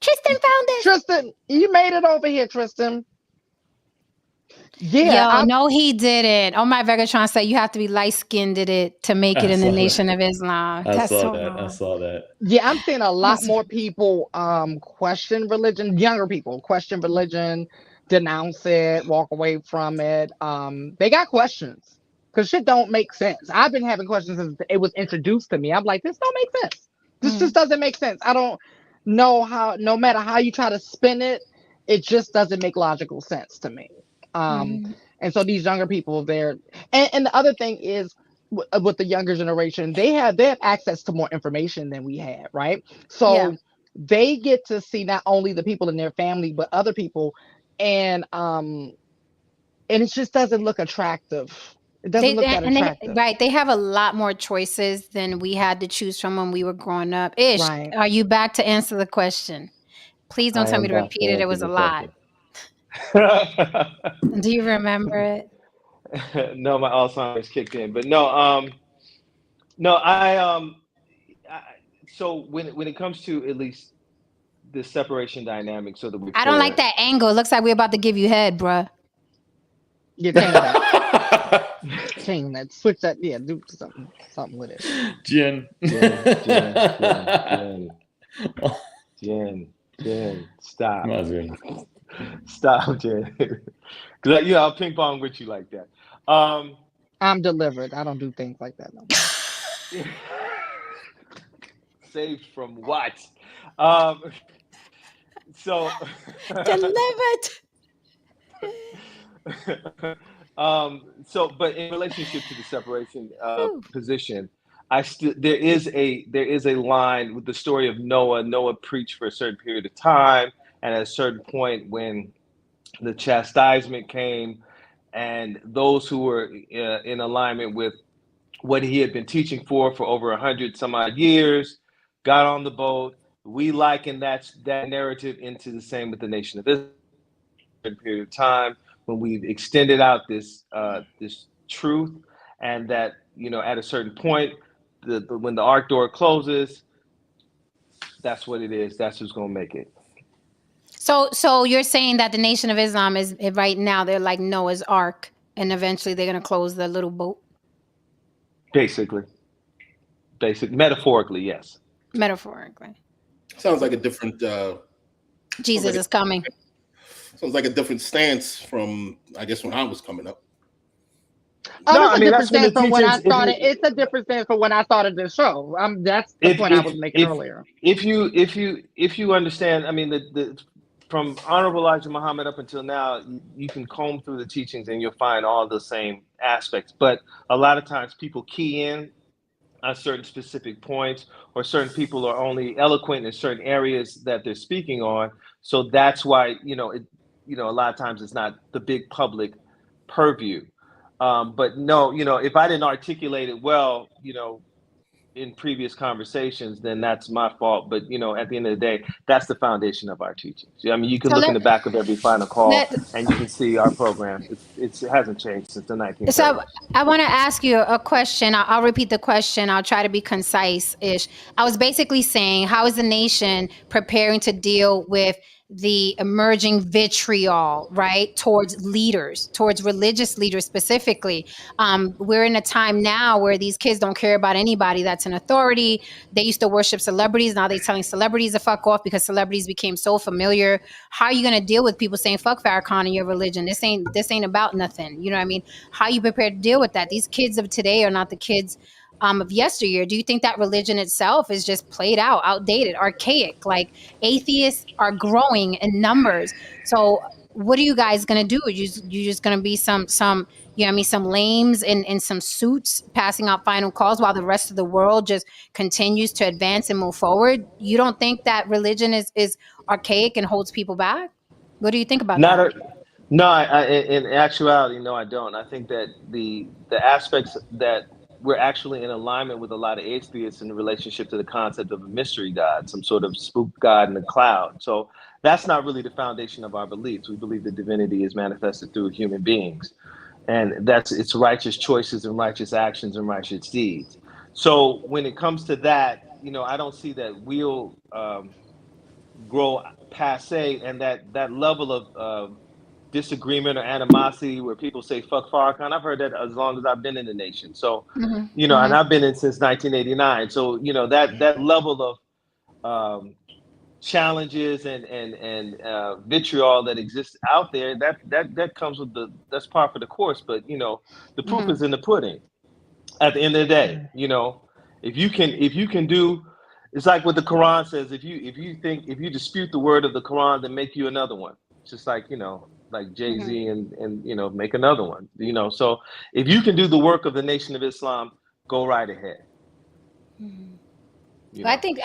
Tristan found it. Tristan, you made it over here, Tristan. Yeah. No, he didn't. Oh, my Vegatron said you have to be light-skinned to make it in the Nation of Islam. I saw that. Yeah, I'm seeing a lot more people question religion. Younger people question religion, denounce it, walk away from it. They got questions because shit don't make sense. I've been having questions since it was introduced to me. I'm like, this don't make sense. This just doesn't make sense. I don't know how. No matter how you try to spin it, it just doesn't make logical sense to me. And so these younger people there, and the other thing is with the younger generation, they have access to more information than we had, right? So they get to see not only the people in their family but other people, and it just doesn't look attractive. It doesn't look that attractive. They have a lot more choices than we had to choose from when we were growing up. Ish, are you back to answer the question? Please don't tell me to repeat it. It was a lot. Do you remember it? No, my Alzheimer's kicked in, but so when it comes to at least the separation dynamic, so that I don't like that angle. It looks like we're about to give you head, bruh. Yeah, change that. Change that. Switch that. Yeah, do something with it. Jen, stop. Stop, Jen. Because I'll ping pong with you like that. I'm delivered. I don't do things like that no more. Saved from what? So delivered. But in relationship to the separation position, there is a line with the story of Noah. Noah preached for a certain period of time. And at a certain point, when the chastisement came, and those who were in alignment with what he had been teaching for over 100 some odd years, got on the boat. We liken that narrative into the same with the Nation of Israel. A period of time when we've extended out this truth, and that, you know, at a certain point, when the ark door closes, that's what it is. That's who's gonna make it. So you're saying that the Nation of Islam is right now, they're like Noah's Ark, and eventually they're gonna close the little boat. Basically, metaphorically, yes. Metaphorically, Sounds like a different. Jesus is coming. Sounds like a different stance from, I guess, when I was coming up. No, it's a different stance from when I started. It's a different stance from when I started this show. That's the point I was making earlier. If you understand, I mean, from Honorable Elijah Muhammad up until now, you can comb through the teachings and you'll find all the same aspects. But a lot of times people key in on certain specific points, or certain people are only eloquent in certain areas that they're speaking on. So that's why, you know, a lot of times it's not the big public purview. But no, you know, if I didn't articulate it well, you know, in previous conversations, then that's my fault. But, you know, at the end of the day, that's the foundation of our teachings. I mean, you can look in the back of every final call and you can see our program. It hasn't changed since the 1930s. So I want to ask you a question. I'll repeat the question. I'll try to be concise-ish. I was basically saying, how is the nation preparing to deal with the emerging vitriol, right, towards leaders, towards religious leaders specifically? We're in a time now where these kids don't care about anybody that's in authority. They used to worship celebrities. Now they're telling celebrities to fuck off because celebrities became so familiar. How are you going to deal with people saying, fuck Farrakhan and your religion? This ain't about nothing. You know what I mean? How are you prepared to deal with that? These kids of today are not the kids of yesteryear. Do you think that religion itself is just played out, outdated, archaic? Like, atheists are growing in numbers. So what are you guys going to do? You just going to be some, you know what I mean, some lames in some suits passing out final calls while the rest of the world just continues to advance and move forward? You don't think that religion is archaic and holds people back? What do you think about that? No, in actuality, no, I don't. I think that the aspects that we're actually in alignment with a lot of atheists in relationship to the concept of a mystery God, some sort of spook God in the cloud. So that's not really the foundation of our beliefs. We believe that divinity is manifested through human beings, and that's its righteous choices and righteous actions and righteous deeds. So when it comes to that, you know, I don't see that we'll grow passe, and that level of disagreement or animosity where people say fuck Farrakhan. I've heard that as long as I've been in the nation. So, you know, and I've been in since 1989. So, you know, that level of challenges and vitriol that exists out there, that comes with that's par for the course. But, you know, the proof is in the pudding. At the end of the day, you know, if you can do, it's like what the Quran says. If you dispute the word of the Quran, then make you another one. It's just like, you know, like Jay-Z and you know, make another one, you know. So if you can do the work of the Nation of Islam, go right ahead. Well, I think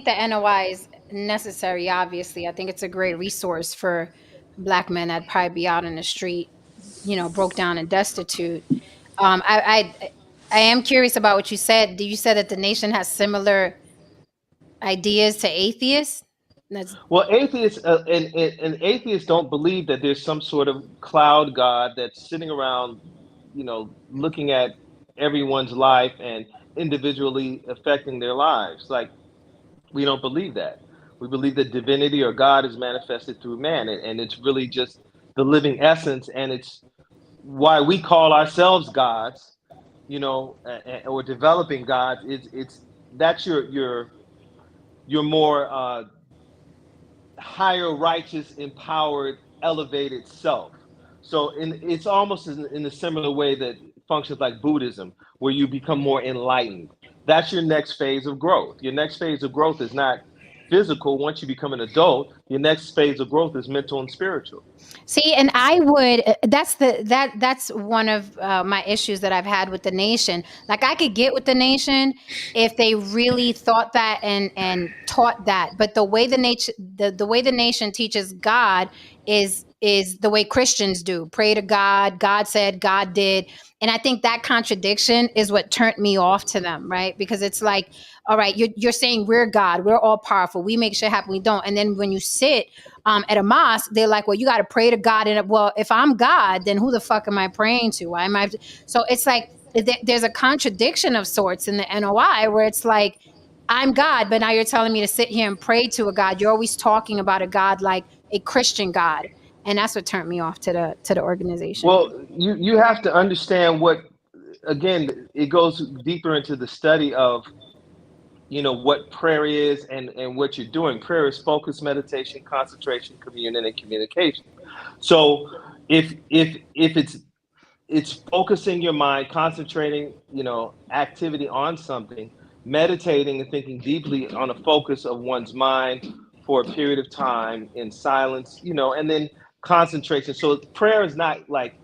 the NOI is necessary. Obviously, I think it's a great resource for Black men that probably be out in the street, you know, broke down and destitute. I am curious about what you said. You said that the nation has similar ideas to atheists? Well, atheists and atheists don't believe that there's some sort of cloud God that's sitting around, you know, looking at everyone's life and individually affecting their lives. Like, we don't believe that. We believe that divinity or God is manifested through man, and it's really just the living essence, and it's why we call ourselves gods, you know, or developing gods. That's your more higher, righteous, empowered, elevated self. So it's almost in a similar way that functions like Buddhism, where you become more enlightened. That's your next phase of growth. Your next phase of growth is not physical. Once you become an adult, your next phase of growth is mental and spiritual. See, and I would, that's one of my issues that I've had with the nation. Like, I could get with the nation if they really thought that and taught that. But the way the way the nation teaches God is the way Christians do. Pray to God. God said, God did. And I think that contradiction is what turned me off to them, right? Because it's like, all right, you're saying we're God, we're all powerful, we make shit happen, we don't. And then when you sit at a mosque, they're like, well, you got to pray to God. And well, if I'm God, then who the fuck am I praying to? Why am I? So it's like there's a contradiction of sorts in the NOI where it's like, I'm God, but now you're telling me to sit here and pray to a God. You're always talking about a God like a Christian God. And that's what turned me off to the organization. Well, you have to understand what, again, it goes deeper into the study of, what prayer is and what you're doing. Prayer is focus, meditation, concentration, communion, and communication. So if it's focusing your mind, concentrating, activity on something, meditating and thinking deeply on a focus of one's mind for a period of time in silence, and then concentration. So prayer is not like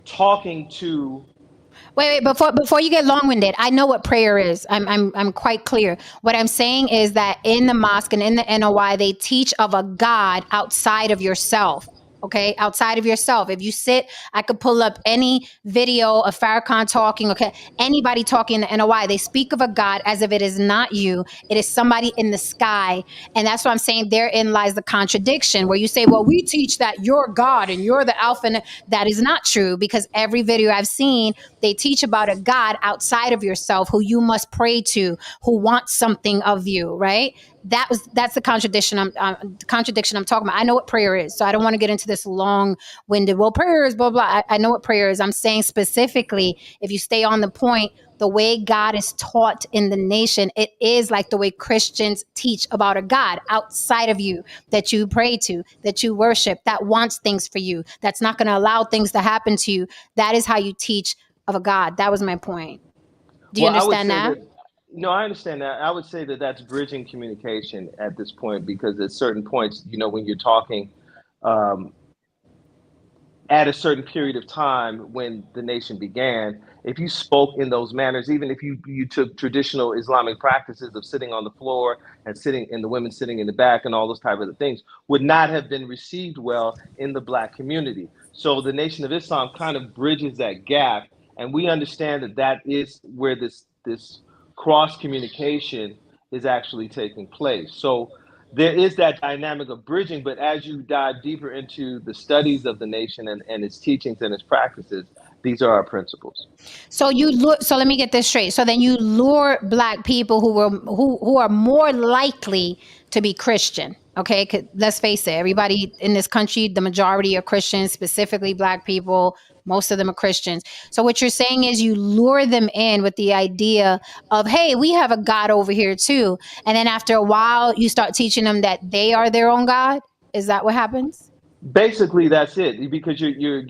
talking to. Wait, before you get long-winded, I know what prayer is. I'm quite clear. What I'm saying is that in the mosque and in the NOI, they teach of a God outside of yourself. Okay, outside of yourself. If you sit, I could pull up any video of Farrakhan talking. Okay, anybody talking in the NOI, they speak of a God as if it is not you. It is somebody in the sky, and that's what I'm saying. Therein lies the contradiction, where you say, "Well, we teach that you're God and you're the Alpha." And that is not true, because every video I've seen, they teach about a God outside of yourself who you must pray to, who wants something of you, right? That's the contradiction I'm talking about. I know what prayer is, so I don't want to get into this long-winded, well, prayer is blah blah. I know what prayer is. I'm saying specifically, if you stay on the point, the way God is taught in the nation, it is like the way Christians teach about a God outside of you, that you pray to, that you worship, that wants things for you, that's not going to allow things to happen to you. That is how you teach of a God. That was my point. Do you understand that? No, I understand that. I would say that that's bridging communication at this point, because at certain points, when you're talking at a certain period of time when the nation began, if you spoke in those manners, even if you took traditional Islamic practices of sitting on the floor and the women sitting in the back and all those type of things, would not have been received well in the Black community. So the Nation of Islam kind of bridges that gap, and we understand that is where this cross communication is actually taking place. So there is that dynamic of bridging, but as you dive deeper into the studies of the nation and its teachings and its practices, these are our principles. So so let me get this straight. So then you lure Black people who are more likely to be Christian. Okay, 'cause let's face it, everybody in this country, the majority are Christians, specifically Black people. Most of them are Christians. So what you're saying is you lure them in with the idea of, hey, we have a God over here too. And then after a while, you start teaching them that they are their own God. Is that what happens? Basically, that's it, because you're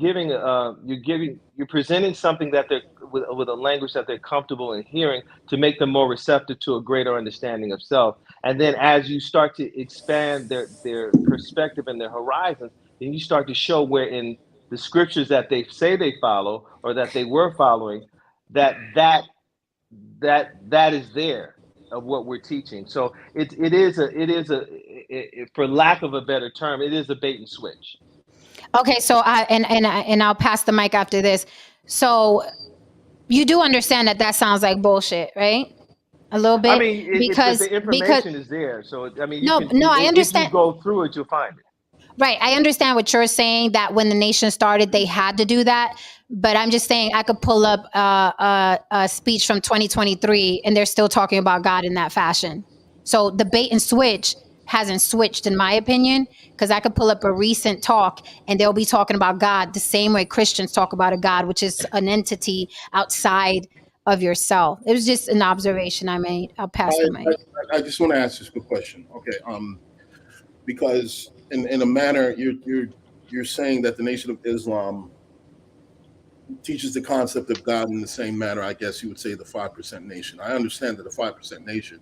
presenting something that they're with a language that they're comfortable in hearing, to make them more receptive to a greater understanding of self. And then as you start to expand their perspective and their horizons, then you start to show where in the scriptures that they say they follow, or that they were following, that is there of what we're teaching. So it is for lack of a better term, it is a bait and switch. Okay, so I'll pass the mic after this. So you do understand that sounds like bullshit, right? A little bit. I mean, because the information is there. So I mean, I understand. If you go through it, you'll find it. Right. I understand what you're saying, that when the nation started, they had to do that. But I'm just saying I could pull up a speech from 2023 and they're still talking about God in that fashion. So the bait and switch hasn't switched, in my opinion, because I could pull up a recent talk and they'll be talking about God the same way Christians talk about a God, which is an entity outside of yourself. It was just an observation I made. I'll pass the mic. I just want to ask this quick question. Okay. Because in a manner, you're saying that the Nation of Islam teaches the concept of God in the same manner, I guess you would say, the 5% Nation. I understand that the 5% Nation,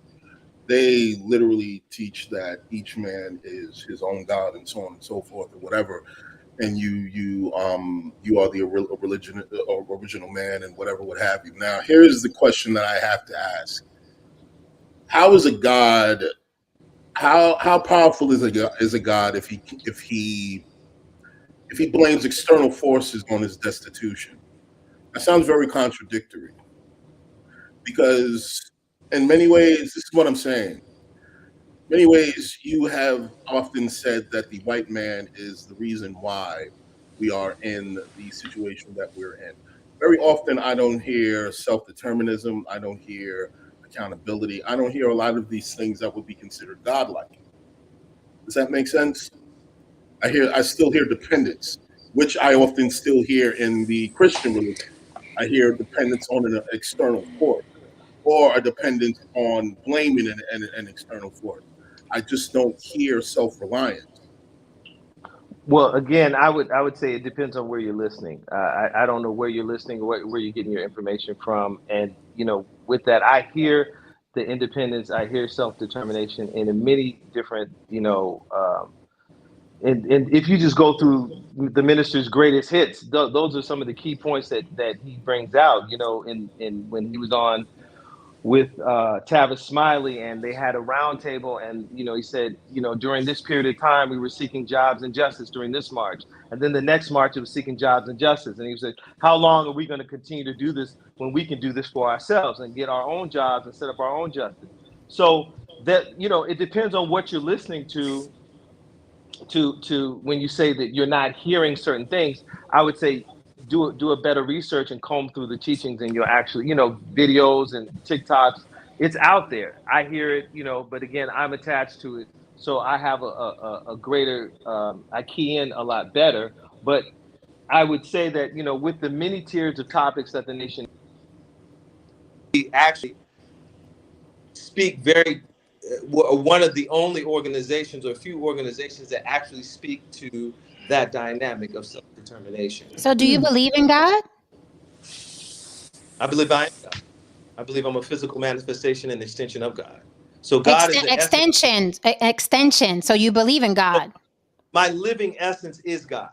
they literally teach that each man is his own God and so on and so forth, or whatever. And you are the original man and whatever, what have you. Now, here is the question that I have to ask: how is a God? How powerful is a God if he blames external forces on his destitution? That sounds very contradictory, because in many ways, this is what I'm saying. many ways, you have often said that the white man is the reason why we are in the situation that we're in. Very often, I don't hear self-determinism. I don't hear accountability. I don't hear a lot of these things that would be considered godlike. Does that make sense? I still hear dependence, which I often still hear in the Christian religion. I hear dependence on an external force or a dependence on blaming an external force. I just don't hear self-reliance. Well, again, I would say it depends on where you're listening. I don't know where you're listening or where you're getting your information from, and with that, I hear the independence, I hear self determination in many different, and if you just go through the minister's greatest hits, those are some of the key points that he brings out. In when he was on with Tavis Smiley, and they had a round table, and he said, during this period of time we were seeking jobs and justice during this march, and then the next march it was seeking jobs and justice, and he said, how long are we going to continue to do this when we can do this for ourselves and get our own jobs and set up our own justice? So that it depends on what you're listening to when you say that you're not hearing certain things. I would say do a better research and comb through the teachings, and you'll actually, videos and TikToks. It's out there. I hear it, but again, I'm attached to it, so I have a greater. I key in a lot better. But I would say that with the many tiers of topics that the nation actually speak very. One of the only organizations or a few organizations that actually speak to that dynamic of self-determination. So do you believe in God? I believe I am God. I believe I'm a physical manifestation and extension of God. So God is the extension. So you believe in God. My living essence is God.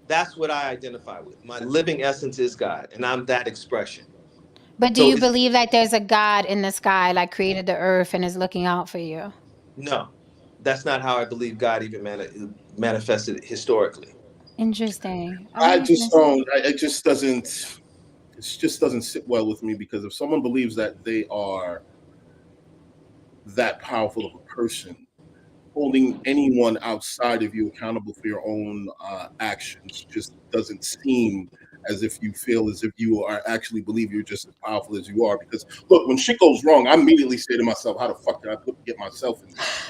That's what I identify with. My living essence is God, and I'm that expression. But do you believe that there's a God in the sky, like created the earth and is looking out for you? No, that's not how I believe God even manifested historically. Interesting. I just don't. It just doesn't. It just doesn't sit well with me, because if someone believes that they are that powerful of a person, holding anyone outside of you accountable for your own actions just doesn't seem as if you feel as if you are actually believe you're just as powerful as you are. Because look, when shit goes wrong, I immediately say to myself, how the fuck did I get myself in this?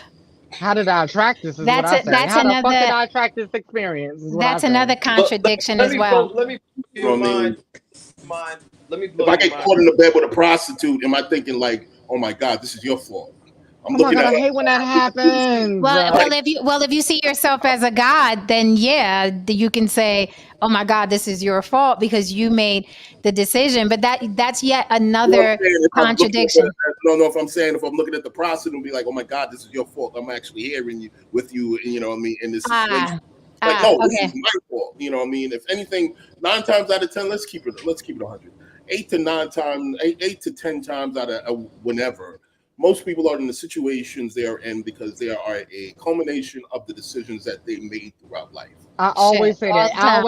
How did I attract this? Is what I say. How the fuck did I attract this experience? That's another contradiction as well. Let me blow your mind. Let me blow if I get caught in the bed with a prostitute, am I thinking like, oh my God, this is your fault? I'm looking at I hate when that happens. Well, if you see yourself as a God, then yeah, you can say, "Oh my God, this is your fault because you made the decision." But that's yet another contradiction. If I'm looking at the prostitute and be like, "Oh my God, this is your fault," I'm actually hearing you with you, what I mean, in this situation. This is my fault. What I mean? If anything, 9 times out of 10, let's keep it 100. 8 to 10 times out of whenever. Most people are in the situations they are in because they are a culmination of the decisions that they made throughout life. I always say that. I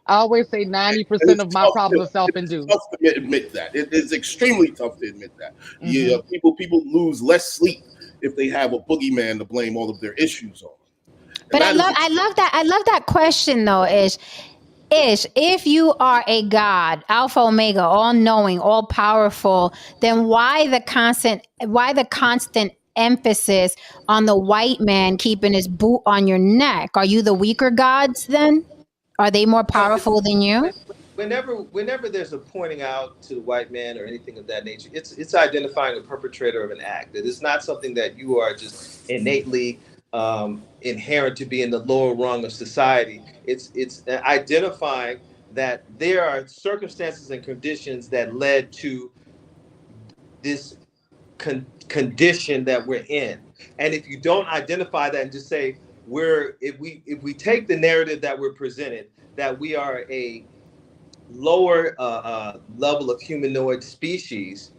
always say 90% of my problems are self-induced. It's tough to admit that. It is extremely tough to admit that. Mm-hmm. Yeah, people lose less sleep if they have a boogeyman to blame all of their issues on. But I love that question though, Ish, if you are a God, Alpha Omega, all knowing, all powerful, then why the constant emphasis on the white man keeping his boot on your neck? Are you the weaker gods then? Are they more powerful than you? Whenever there's a pointing out to the white man or anything of that nature, it's identifying a perpetrator of an act. It is not something that you are just innately inherent to be in the lower rung of society. It's identifying that there are circumstances and conditions that led to this condition that we're in. And if you don't identify that and just say if we take the narrative that we're presented, that we are a lower level of humanoid species,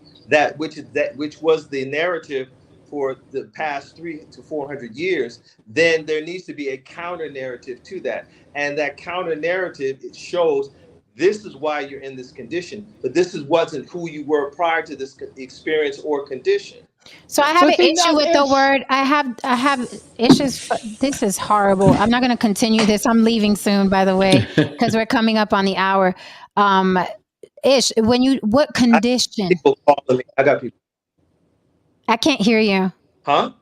which was the narrative for the past 300 to 400 years, then there needs to be a counter narrative to that. And that counter narrative, it shows this is why you're in this condition, but this wasn't who you were prior to this experience or condition. So I have But an see, issue with the word. I have issues. This is horrible. I'm not going to continue this. I'm leaving soon, by the way, because we're coming up on the hour. Ish, what condition? People calling me. I got people. I can't hear you. Huh?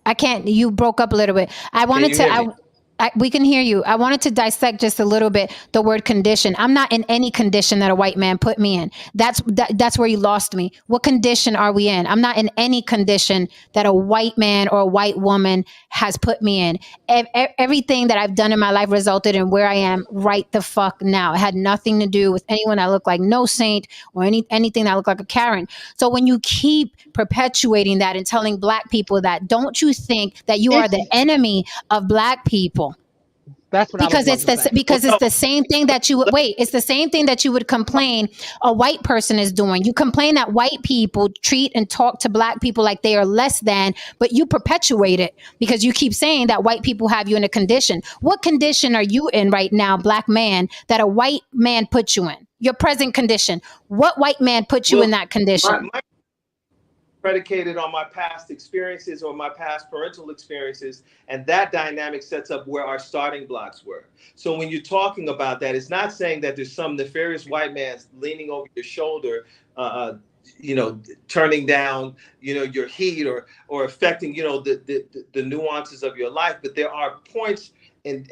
I can't. You broke up a little bit. Can you hear me? We can hear you. I wanted to dissect just a little bit the word condition. I'm not in any condition that a white man put me in. That's where you lost me. What condition are we in? I'm not in any condition that a white man or a white woman has put me in. Everything that I've done in my life resulted in where I am right the fuck now. It had nothing to do with anyone that looked like No Saint or anything that looked like a Karen. So when you keep perpetuating that and telling black people that, don't you think that you are the enemy of black people? That's what Because I was about to say. it's the same thing that you would it's the same thing that you would complain a white person is doing. You complain that white people treat and talk to black people like they are less than, but you perpetuate it because you keep saying that white people have you in a condition. What condition are you in right now, black man, that a white man put you in? Your present condition. What white man put you in that condition? My predicated on my past experiences or my past parental experiences, and that dynamic sets up where our starting blocks were. So when you're talking about that, it's not saying that there's some nefarious white man leaning over your shoulder, turning down, your heat or affecting, the nuances of your life. But there are points and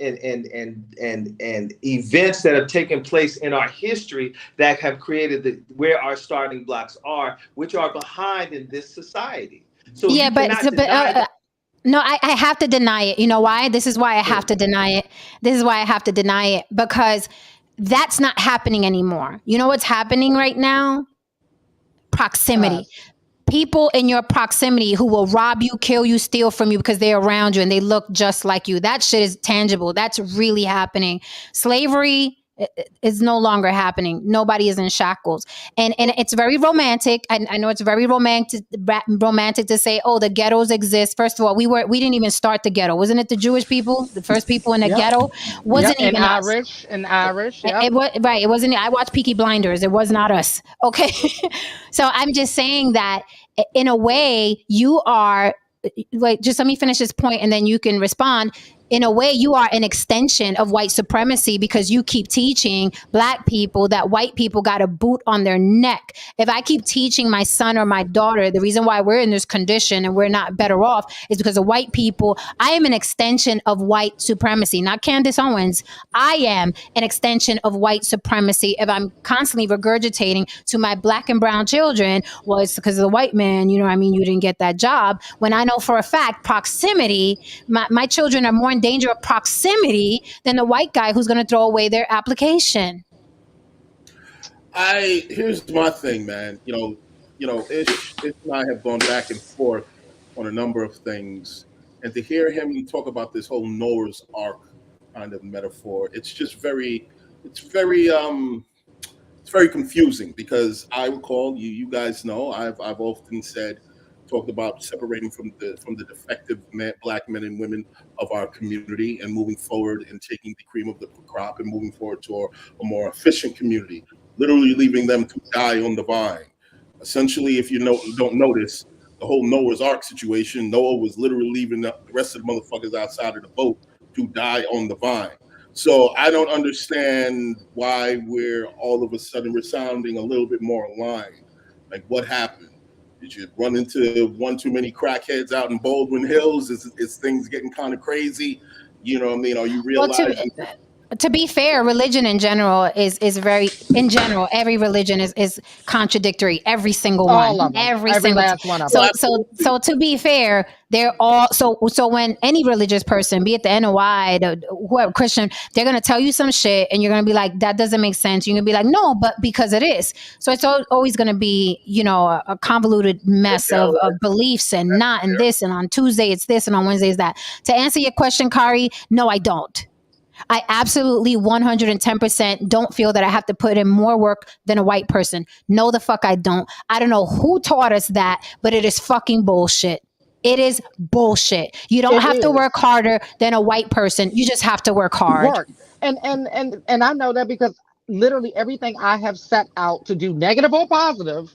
events that have taken place in our history that have created where our starting blocks are, which are behind in this society. So yeah, no, I have to deny it. You know why? This is why I have to deny it. Because that's not happening anymore. You know what's happening right now? Proximity. People in your proximity who will rob you, kill you, steal from you because they're around you and they look just like you. That shit is tangible. That's really happening. Slavery is no longer happening. Nobody is in shackles. And it's very romantic. I know it's very romantic to say, oh, the ghettos exist. First of all, we didn't even start the ghetto. Wasn't it the Jewish people? The first people in the ghetto? Wasn't even us. Irish. It was right. It wasn't. I watched Peaky Blinders. It was not us. Okay. So I'm just saying that in a way you are, like, just let me finish this point and then you can respond. In a way, you are an extension of white supremacy because you keep teaching black people that white people got a boot on their neck. If I keep teaching my son or my daughter, the reason why we're in this condition and we're not better off is because of white people. I am an extension of white supremacy, not Candace Owens. I am an extension of white supremacy. If I'm constantly regurgitating to my black and brown children, well, it's because of the white man, you didn't get that job. When I know for a fact, proximity, my children are more in danger of proximity than the white guy who's going to throw away their application. Here's my thing, man. Ish and I have gone back and forth on a number of things, and to hear him talk about this whole Noah's Ark kind of metaphor, it's very confusing because I recall you guys know I've often talked about separating from the defective black men and women of our community and moving forward and taking the cream of the crop and moving forward to a more efficient community, literally leaving them to die on the vine. Essentially, if you don't notice, the whole Noah's Ark situation, Noah was literally leaving the rest of the motherfuckers outside of the boat to die on the vine. So I don't understand why we're all of a sudden we're sounding a little bit more aligned. Like, what happened? Did you run into one too many crackheads out in Baldwin Hills? Is things getting kind of crazy? You know what I mean? Are you realizing? To be fair, religion in general is very, in general, every religion is contradictory. Every single one. All of them. Every single last one of them. So to be fair, they're all so when any religious person, be it the NOI, whoever Christian, they're gonna tell you some shit and you're gonna be like, that doesn't make sense. You're gonna be like, no, but because it is. So it's always gonna be, a convoluted mess of beliefs and not and this, and on Tuesday it's this and on Wednesday it's that. To answer your question, Kari, no, I don't. I absolutely 110% don't feel that I have to put in more work than a white person. No, the fuck I don't. I don't know who taught us that, but it is fucking bullshit. It is bullshit. You don't have to work harder than a white person. You just have to work hard. And I know that because literally everything I have set out to do, negative or positive,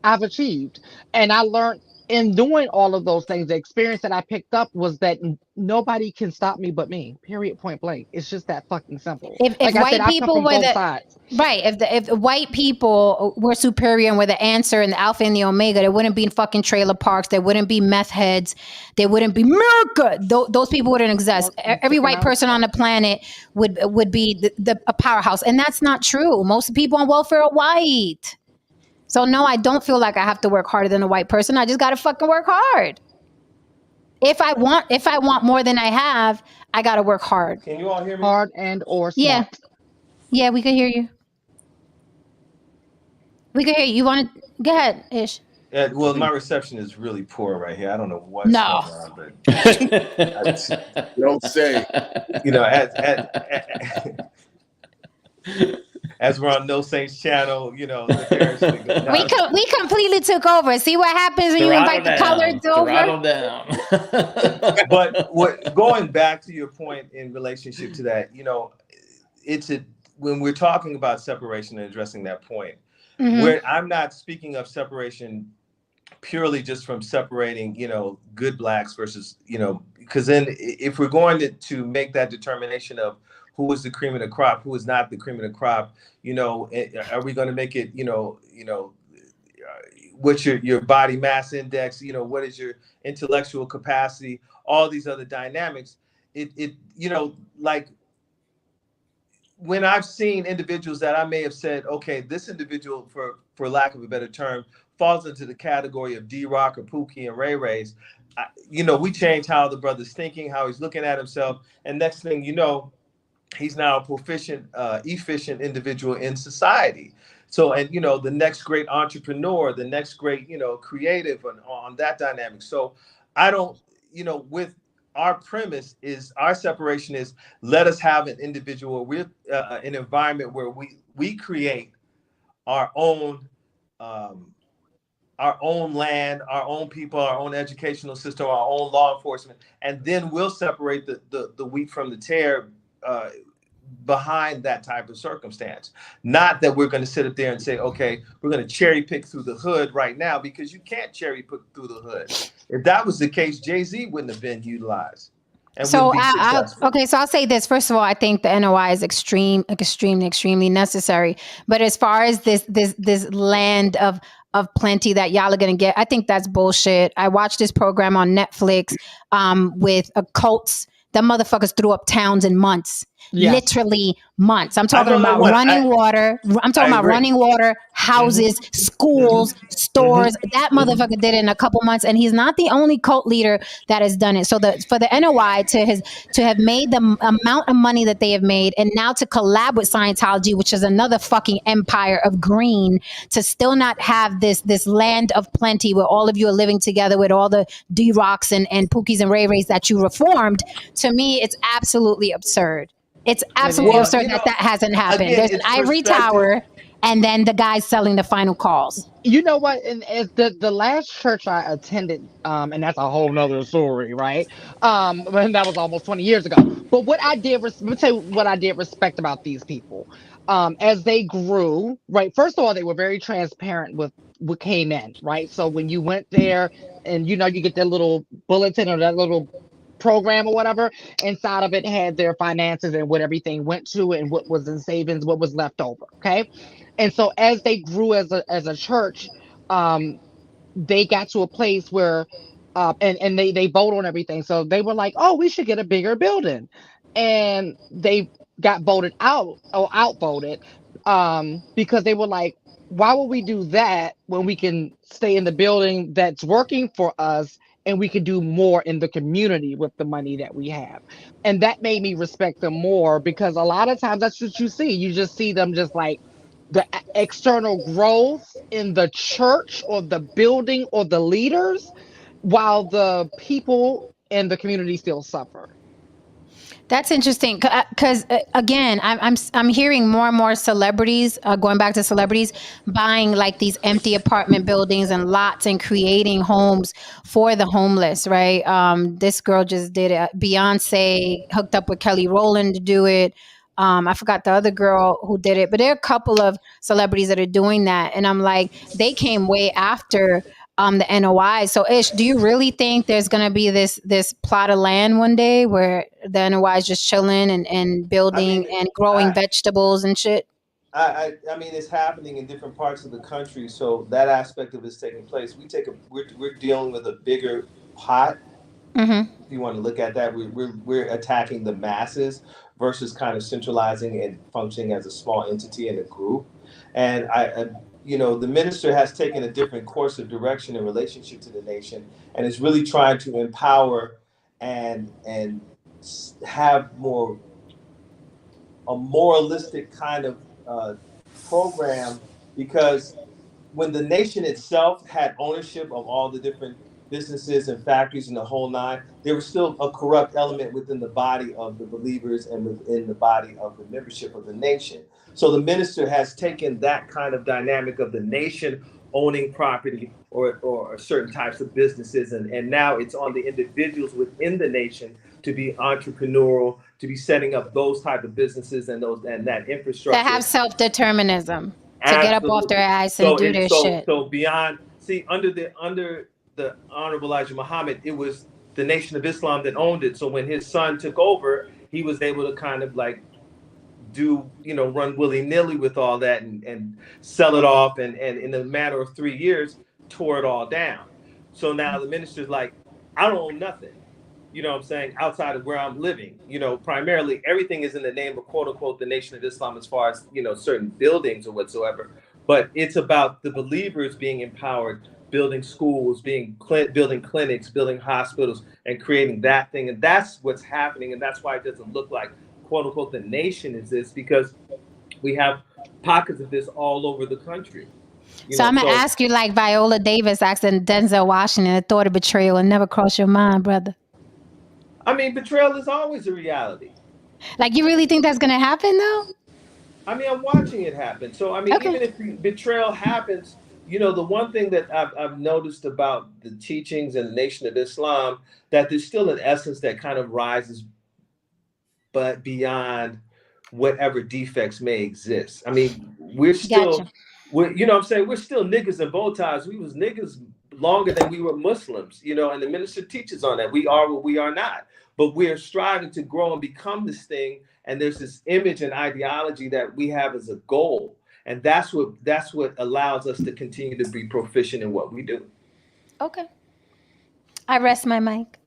I've achieved. And I learned in doing all of those things, the experience that I picked up was that nobody can stop me but me. Period. Point blank. It's just that fucking simple. If Like I said, white I've come people from were both the sides. right, if the white people were superior and were the answer and the alpha and the omega, there wouldn't be fucking trailer parks. There wouldn't be meth heads. There wouldn't be America. Those people wouldn't exist. Every white person on the planet would be a powerhouse, and that's not true. Most of the people on welfare are white. So no, I don't feel like I have to work harder than a white person. I just got to fucking work hard. If I want more than I have, I got to work hard. Can you all hear me? Hard and or smart. Yeah. Yeah, we can hear you. We can hear you. You want to go ahead, Ish? Well, my reception is really poor right here. I don't know what's No. going on, but You don't say. you know, as we're on No Saints channel, you know, the parents goes down. We completely took over. See what happens when you invite the coloreds over? Throttle down. But going back to your point in relationship to that, you know, when we're talking about separation and addressing that point, where I'm not speaking of separation purely just from separating, you know, good blacks versus, you know, because then if we're going to make that determination of who is the cream of the crop, who is not the cream of the crop, you know, are we going to make it, you know, what's your body mass index, you know, what is your intellectual capacity, all these other dynamics, it you know, like when I've seen individuals that I may have said, okay, this individual, for lack of a better term, falls into the category of D-Rock or Pookie and Ray Ray's, you know, we change how the brother's thinking, how he's looking at himself, and next thing you know, he's now a proficient, efficient individual in society. So, and, you know, the next great entrepreneur, the next great, you know, creative on that dynamic. So I don't, you know, with our premise is our separation is let us have an individual, an environment where we create our own land, our own people, our own educational system, our own law enforcement, and then we'll separate the wheat from the tare behind that type of circumstance. Not that we're going to sit up there and say, okay, we're going to cherry pick through the hood right now, because you can't cherry pick through the hood. If that was the case, Jay-Z wouldn't have been utilized. So I'll say this. First of all, I think the NOI is extremely necessary. But as far as this land of plenty that y'all are gonna get, I think that's bullshit. I watched this program on Netflix with cults. The motherfuckers threw up towns in months. Yes. Literally months. I'm talking about running water. I'm talking about running water, houses, schools, stores. That motherfucker did it in a couple months, and he's not the only cult leader that has done it. So for the NOI to have made the amount of money that they have made, and now to collab with Scientology, which is another fucking empire of green, to still not have this land of plenty where all of you are living together with all the D-Rocks and Pookies and Ray Rays that you reformed, to me, it's absolutely absurd. It's absolutely absurd that hasn't happened. Again, there's an ivory tower, and then the guys selling the final calls. You know what? And the last church I attended, and that's a whole nother story, right? And that was almost 20 years ago. But what I did, let me tell you what I did respect about these people. As they grew, right? First of all, they were very transparent with what came in, right? So when you went there, and you know, you get that little bulletin or that little program or whatever, inside of it had their finances and what everything went to and what was in savings, what was left over. Okay. And so as they grew as a church, they got to a place where and they vote on everything. So they were like, oh, we should get a bigger building. And they got voted out or outvoted because they were like, why would we do that when we can stay in the building that's working for us, and we could do more in the community with the money that we have? And that made me respect them more, because a lot of times that's what you see. You just see them just like the external growth in the church or the building or the leaders, while the people in the community still suffer. That's interesting, because again, I'm hearing more and more celebrities, going back to celebrities, buying like these empty apartment buildings and lots and creating homes for the homeless, right? This girl just did it. Beyonce hooked up with Kelly Rowland to do it. I forgot the other girl who did it, but there are a couple of celebrities that are doing that, and I'm like, they came way after the NOI. So Ish, do you really think there's going to be this plot of land one day where the NOI is just chilling and building and growing vegetables and shit? I mean, it's happening in different parts of the country, so that aspect of it's taking place. We're dealing with a bigger pot. Mm-hmm. If you want to look at that, we're attacking the masses versus kind of centralizing and functioning as a small entity in a group. And the minister has taken a different course of direction in relationship to the nation, and is really trying to empower and have a moralistic kind of program, because when the nation itself had ownership of all the different businesses and factories and the whole nine, there was still a corrupt element within the body of the believers and within the body of the membership of the nation. So the minister has taken that kind of dynamic of the nation owning property or certain types of businesses, and now it's on the individuals within the nation to be entrepreneurial, to be setting up those type of businesses and that infrastructure. To have self-determinism. To get up off their ass and do their shit. So beyond, under the Honorable Elijah Muhammad, it was the Nation of Islam that owned it. So when his son took over, he was able to kind of like run willy-nilly with all that and sell it off, and in a matter of 3 years tore it all down. So now the minister's like, I don't own nothing. You know what I'm saying? Outside of where I'm living, primarily everything is in the name of quote unquote the Nation of Islam, as far as, certain buildings or whatsoever. But it's about the believers being empowered, building schools, building clinics, building hospitals, and creating that thing. And that's what's happening. And that's why it doesn't look like quote unquote the nation is this, because we have pockets of this all over the country. So I'm going to ask you like Viola Davis asking Denzel Washington, the thought of betrayal will never cross your mind, brother. I mean, betrayal is always a reality. Like, you really think that's going to happen, though? I mean, I'm watching it happen. So, I mean, even if betrayal happens, the one thing that I've noticed about the teachings and the Nation of Islam, that there's still an essence that kind of rises, but beyond whatever defects may exist. I mean, we're still, we're still niggas in bow ties. We was niggas longer than we were Muslims, and the minister teaches on that. We are what we are not, but we're striving to grow and become this thing. And there's this image and ideology that we have as a goal. And that's what allows us to continue to be proficient in what we do. Okay. I rest my mic.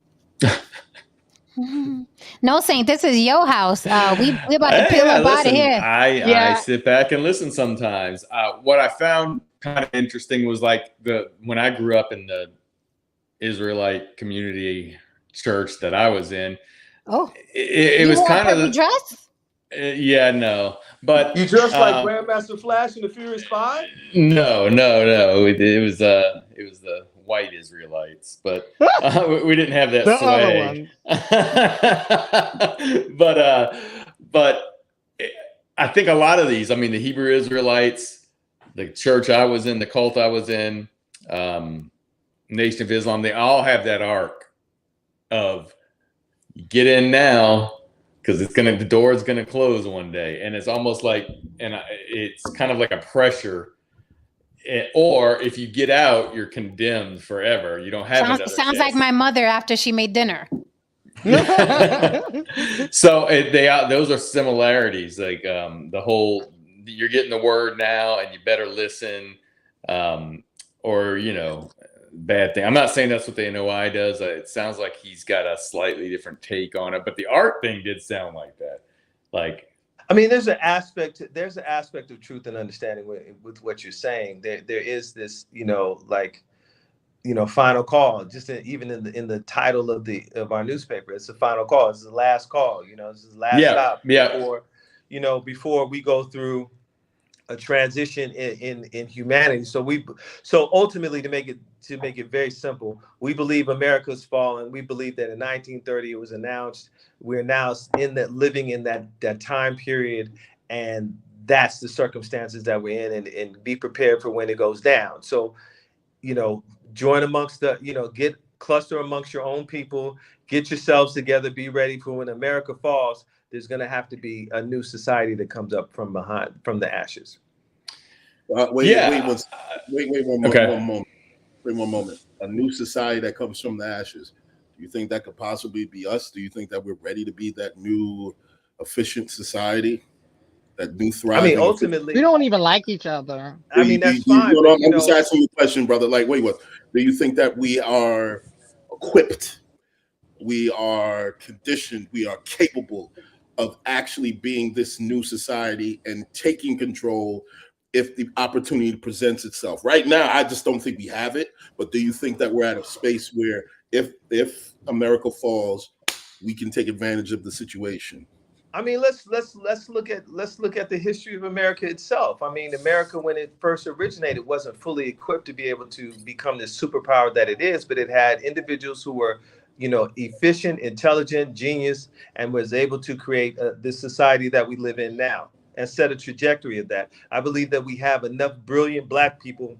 No, Saint, this is your house. We about to peel up out of here. I sit back and listen sometimes. What I found kind of interesting was like when I grew up in the Israelite community church that I was in. Oh, it was kind of the dress. Yeah, no, but you dressed like Grandmaster Flash in the Furious 5? No. It was the white Israelites, but we didn't have that swag. But I think a lot of these, I mean, the Hebrew Israelites, the church I was in, the cult I was in, Nation of Islam, they all have that arc of get in now because the door is gonna close one day, and it's almost like, it's kind of like a pressure. Or if you get out, you're condemned forever. You don't have another sounds like my mother after she made dinner. So those are similarities. Like the whole, you're getting the word now, and you better listen. Or bad thing. I'm not saying that's what the NOI does. It sounds like he's got a slightly different take on it, but the art thing did sound like that. Like, I mean, there's an aspect of truth and understanding with what you're saying. There is this, final call. Just even in the title of our newspaper, it's the final call. It's the last call. This is the last stop before we go through a transition in humanity. So ultimately, to make it very simple, we believe America's fallen. We believe that in 1930 it was announced. We're now living in that time period, and that's the circumstances that we're in, and be prepared for when it goes down. So, join amongst cluster amongst your own people, get yourselves together, be ready for when America falls. There's going to have to be a new society that comes up from the ashes. Wait one moment. Wait one moment. A new society that comes from the ashes. Do you think that could possibly be us? Do you think that we're ready to be that new efficient society? That new thriving. I mean, ultimately, we don't even like each other. I mean, that's fine. But, I'm just asking you a question, brother. Like, wait, what? Do you think that we are equipped? We are conditioned. We are capable of actually being this new society and taking control if the opportunity presents itself. Right now, I just don't think we have it. But do you think that we're at a space where if America falls, we can take advantage of the situation? I mean, let's look at the history of America itself. I mean, America, when it first originated, wasn't fully equipped to be able to become this superpower that it is, but it had individuals who were, efficient, intelligent, genius, and was able to create this society that we live in now and set a trajectory of that. I believe that we have enough brilliant Black people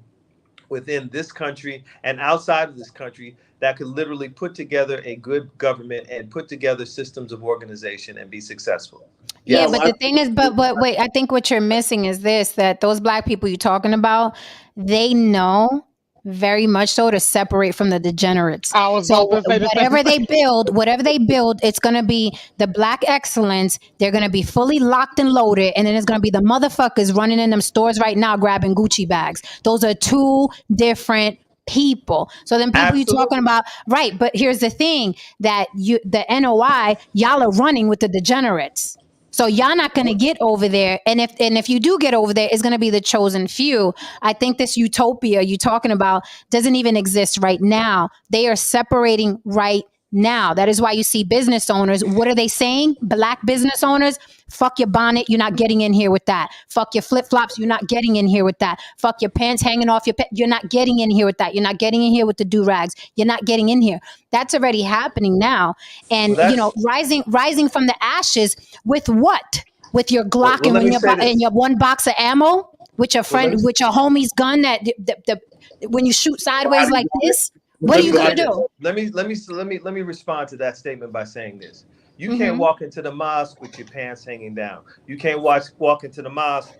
within this country and outside of this country that could literally put together a good government and put together systems of organization and be successful. Yeah, but the thing is, but wait, I think what you're missing is this, that those Black people you're talking about, they know very much so to separate from the degenerates. So whatever they build, it's going to be the Black excellence. They're going to be fully locked and loaded. And then it's going to be the motherfuckers running in them stores right now grabbing Gucci bags. Those are two different people. So then people you're talking about, right? But here's the thing, that the NOI, y'all are running with the degenerates. So y'all not going to get over there. And if you do get over there, it's going to be the chosen few. I think this utopia you're talking about doesn't even exist right now. They are separating right now. That is why you see business owners. What are they saying? Black business owners, fuck your bonnet. You're not getting in here with that. Fuck your flip-flops. You're not getting in here with that. Fuck your pants hanging off your you're not getting in here with that. You're not getting in here with the do-rags. You're not getting in here. That's already happening now. And, rising from the ashes with what? With your Glock and your one box of ammo? With your friend, with your homie's gun that when you shoot sideways like this? What are you gonna do? Let me respond to that statement by saying this. You can't walk into the mosque with your pants hanging down. You can't walk into the mosque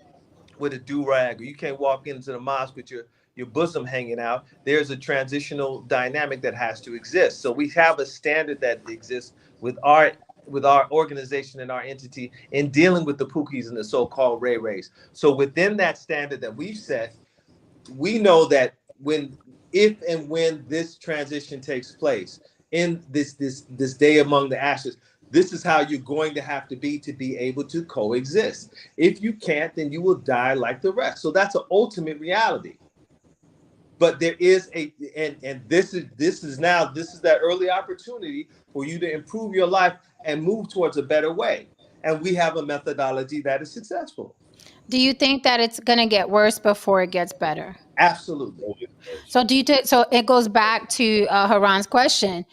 with a do-rag, or you can't walk into the mosque with your bosom hanging out. There's a transitional dynamic that has to exist. So we have a standard that exists with our organization and our entity in dealing with the Pookies and the so-called Ray Rays. So within that standard that we've set, we know that if and when this transition takes place in this day among the ashes, this is how you're going to have to be able to coexist. If you can't, then you will die like the rest. So that's an ultimate reality. But there is and this is that early opportunity for you to improve your life and move towards a better way. And we have a methodology that is successful. Do you think that it's going to get worse before it gets better? Absolutely. So so it goes back to Haran's question.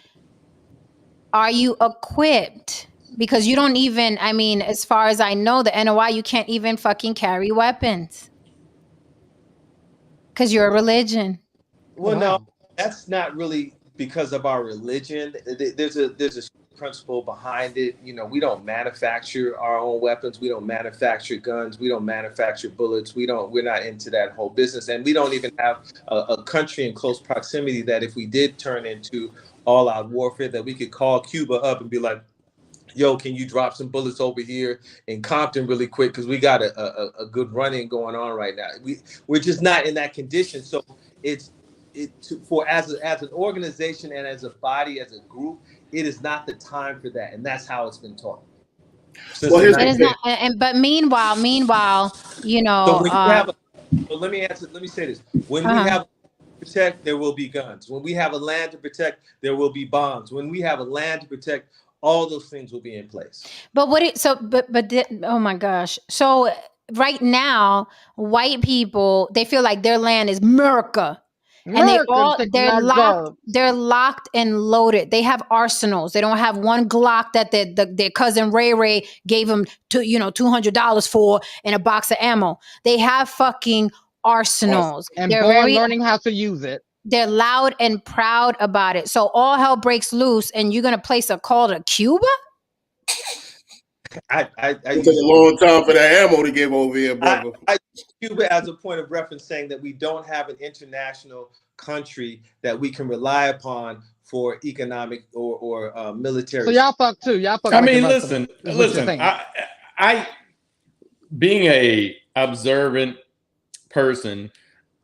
Are you equipped? Because you don't even, as far as I know, the NOI, you can't even fucking carry weapons. Because you're a religion. Well, no, that's not really because of our religion. There's a principle behind it. We don't manufacture our own weapons. We don't manufacture guns. We don't manufacture bullets. We're not into that whole business. And we don't even have a country in close proximity that if we did turn into all-out warfare, that we could call Cuba up and be like, yo, can you drop some bullets over here in Compton really quick? Because we got a good running going on right now. We're just not in that condition. So as an organization and as a body, as a group, it is not the time for that. And that's how it's been taught. It is not, but meanwhile, So when you have let me say this. When we have to protect, there will be guns. When we have a land to protect, there will be bombs. When we have a land to protect, all those things will be in place. But oh my gosh. So right now, white people, they feel like their land is America. And they're locked and loaded. They have arsenals. They don't have one Glock that their cousin Ray gave them $200 for and a box of ammo. They have fucking arsenals. And they're learning how to use it. They're loud and proud about it. So all hell breaks loose, and you're gonna place a call to Cuba? It took a long time for that ammo to give over here, brother. Cuba as a point of reference, saying that we don't have an international country that we can rely upon for economic or military. So y'all fuck too. Y'all fuck. I mean, listen. I being a observant person,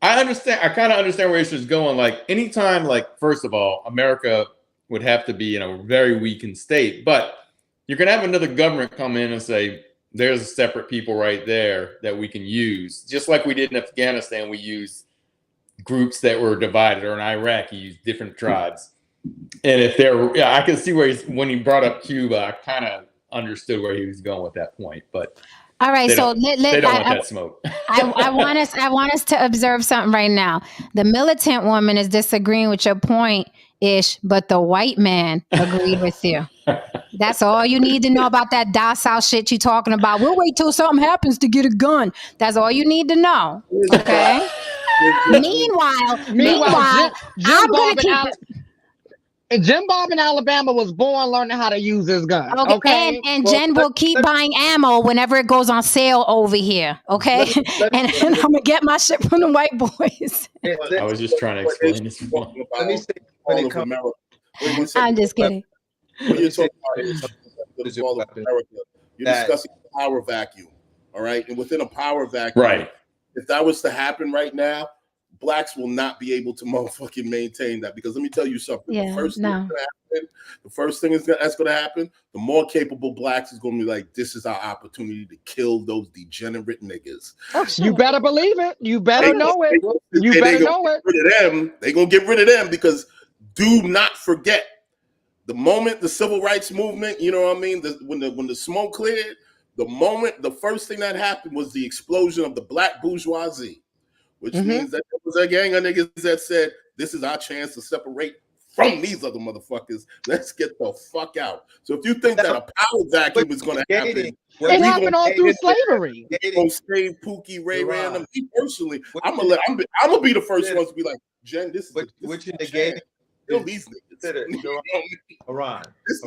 I understand. I kind of understand where it's going. Like anytime, like first of all, America would have to be in a very weakened state, but you're gonna have another government come in and say, there's separate people right there that we can use. Just like we did in Afghanistan, we used groups that were divided, or in Iraq, you used different tribes. And if I can see where when he brought up Cuba, I kind of understood where he was going with that point. But all right, they don't want that smoke. I want us to observe something right now. The militant woman is disagreeing with your point, Ish, but the white man agreed with you. That's all you need to know about that docile shit you talking about. We'll wait till something happens to get a gun. That's all you need to know. Okay. Meanwhile, I'm gonna keep. Jim Bob in Alabama was born learning how to use his gun. Okay. And Jen will keep buying ammo whenever it goes on sale over here. Okay. And I'm gonna get my shit from the white boys. I was just trying to explain this. Let me say, when it comes, I'm just kidding. When you're talking about all of America, you're discussing a power vacuum. All right. And within a power vacuum, right, if that was to happen right now, blacks will not be able to motherfucking maintain that, because let me tell you something. Yeah, the first thing that's going to happen, the more capable blacks is going to be like, this is our opportunity to kill those degenerate niggas. Oh, you better believe it. You better know it. You better know it. They're going to get rid of them, because do not forget, the moment the civil rights movement, you know what I mean, when the smoke cleared, the first thing that happened was the explosion of the black bourgeoisie. Which means that there was a gang of niggas that said, this is our chance to separate from these other motherfuckers. Let's get the fuck out. So if you think that a power vacuum is going to happen, it happened all through slavery. We're going to save Pookie, Ray Random. Me personally, I'm gonna be the first ones to be like, Jen, this is what you negating. These niggas. Iran.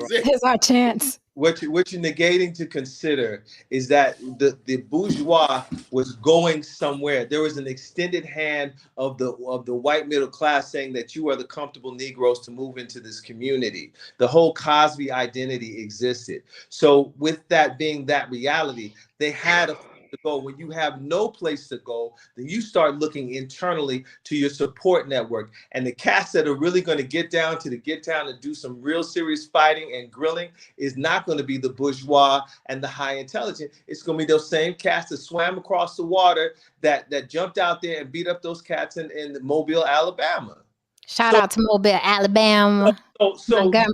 Here's our chance. What you're negating to consider is that the bourgeois was going somewhere. There was an extended hand of the white middle class saying that you are the comfortable Negroes to move into this community. The whole Cosby identity existed. So with that being that reality, they had a to go. When you have no place to go, then you start looking internally to your support network. And the cats that are really going to get down and do some real serious fighting and grilling is not going to be the bourgeois and the high intelligent. It's going to be those same cats that swam across the water that jumped out there and beat up those cats in Mobile, Alabama. Shout out to Mobile, Alabama.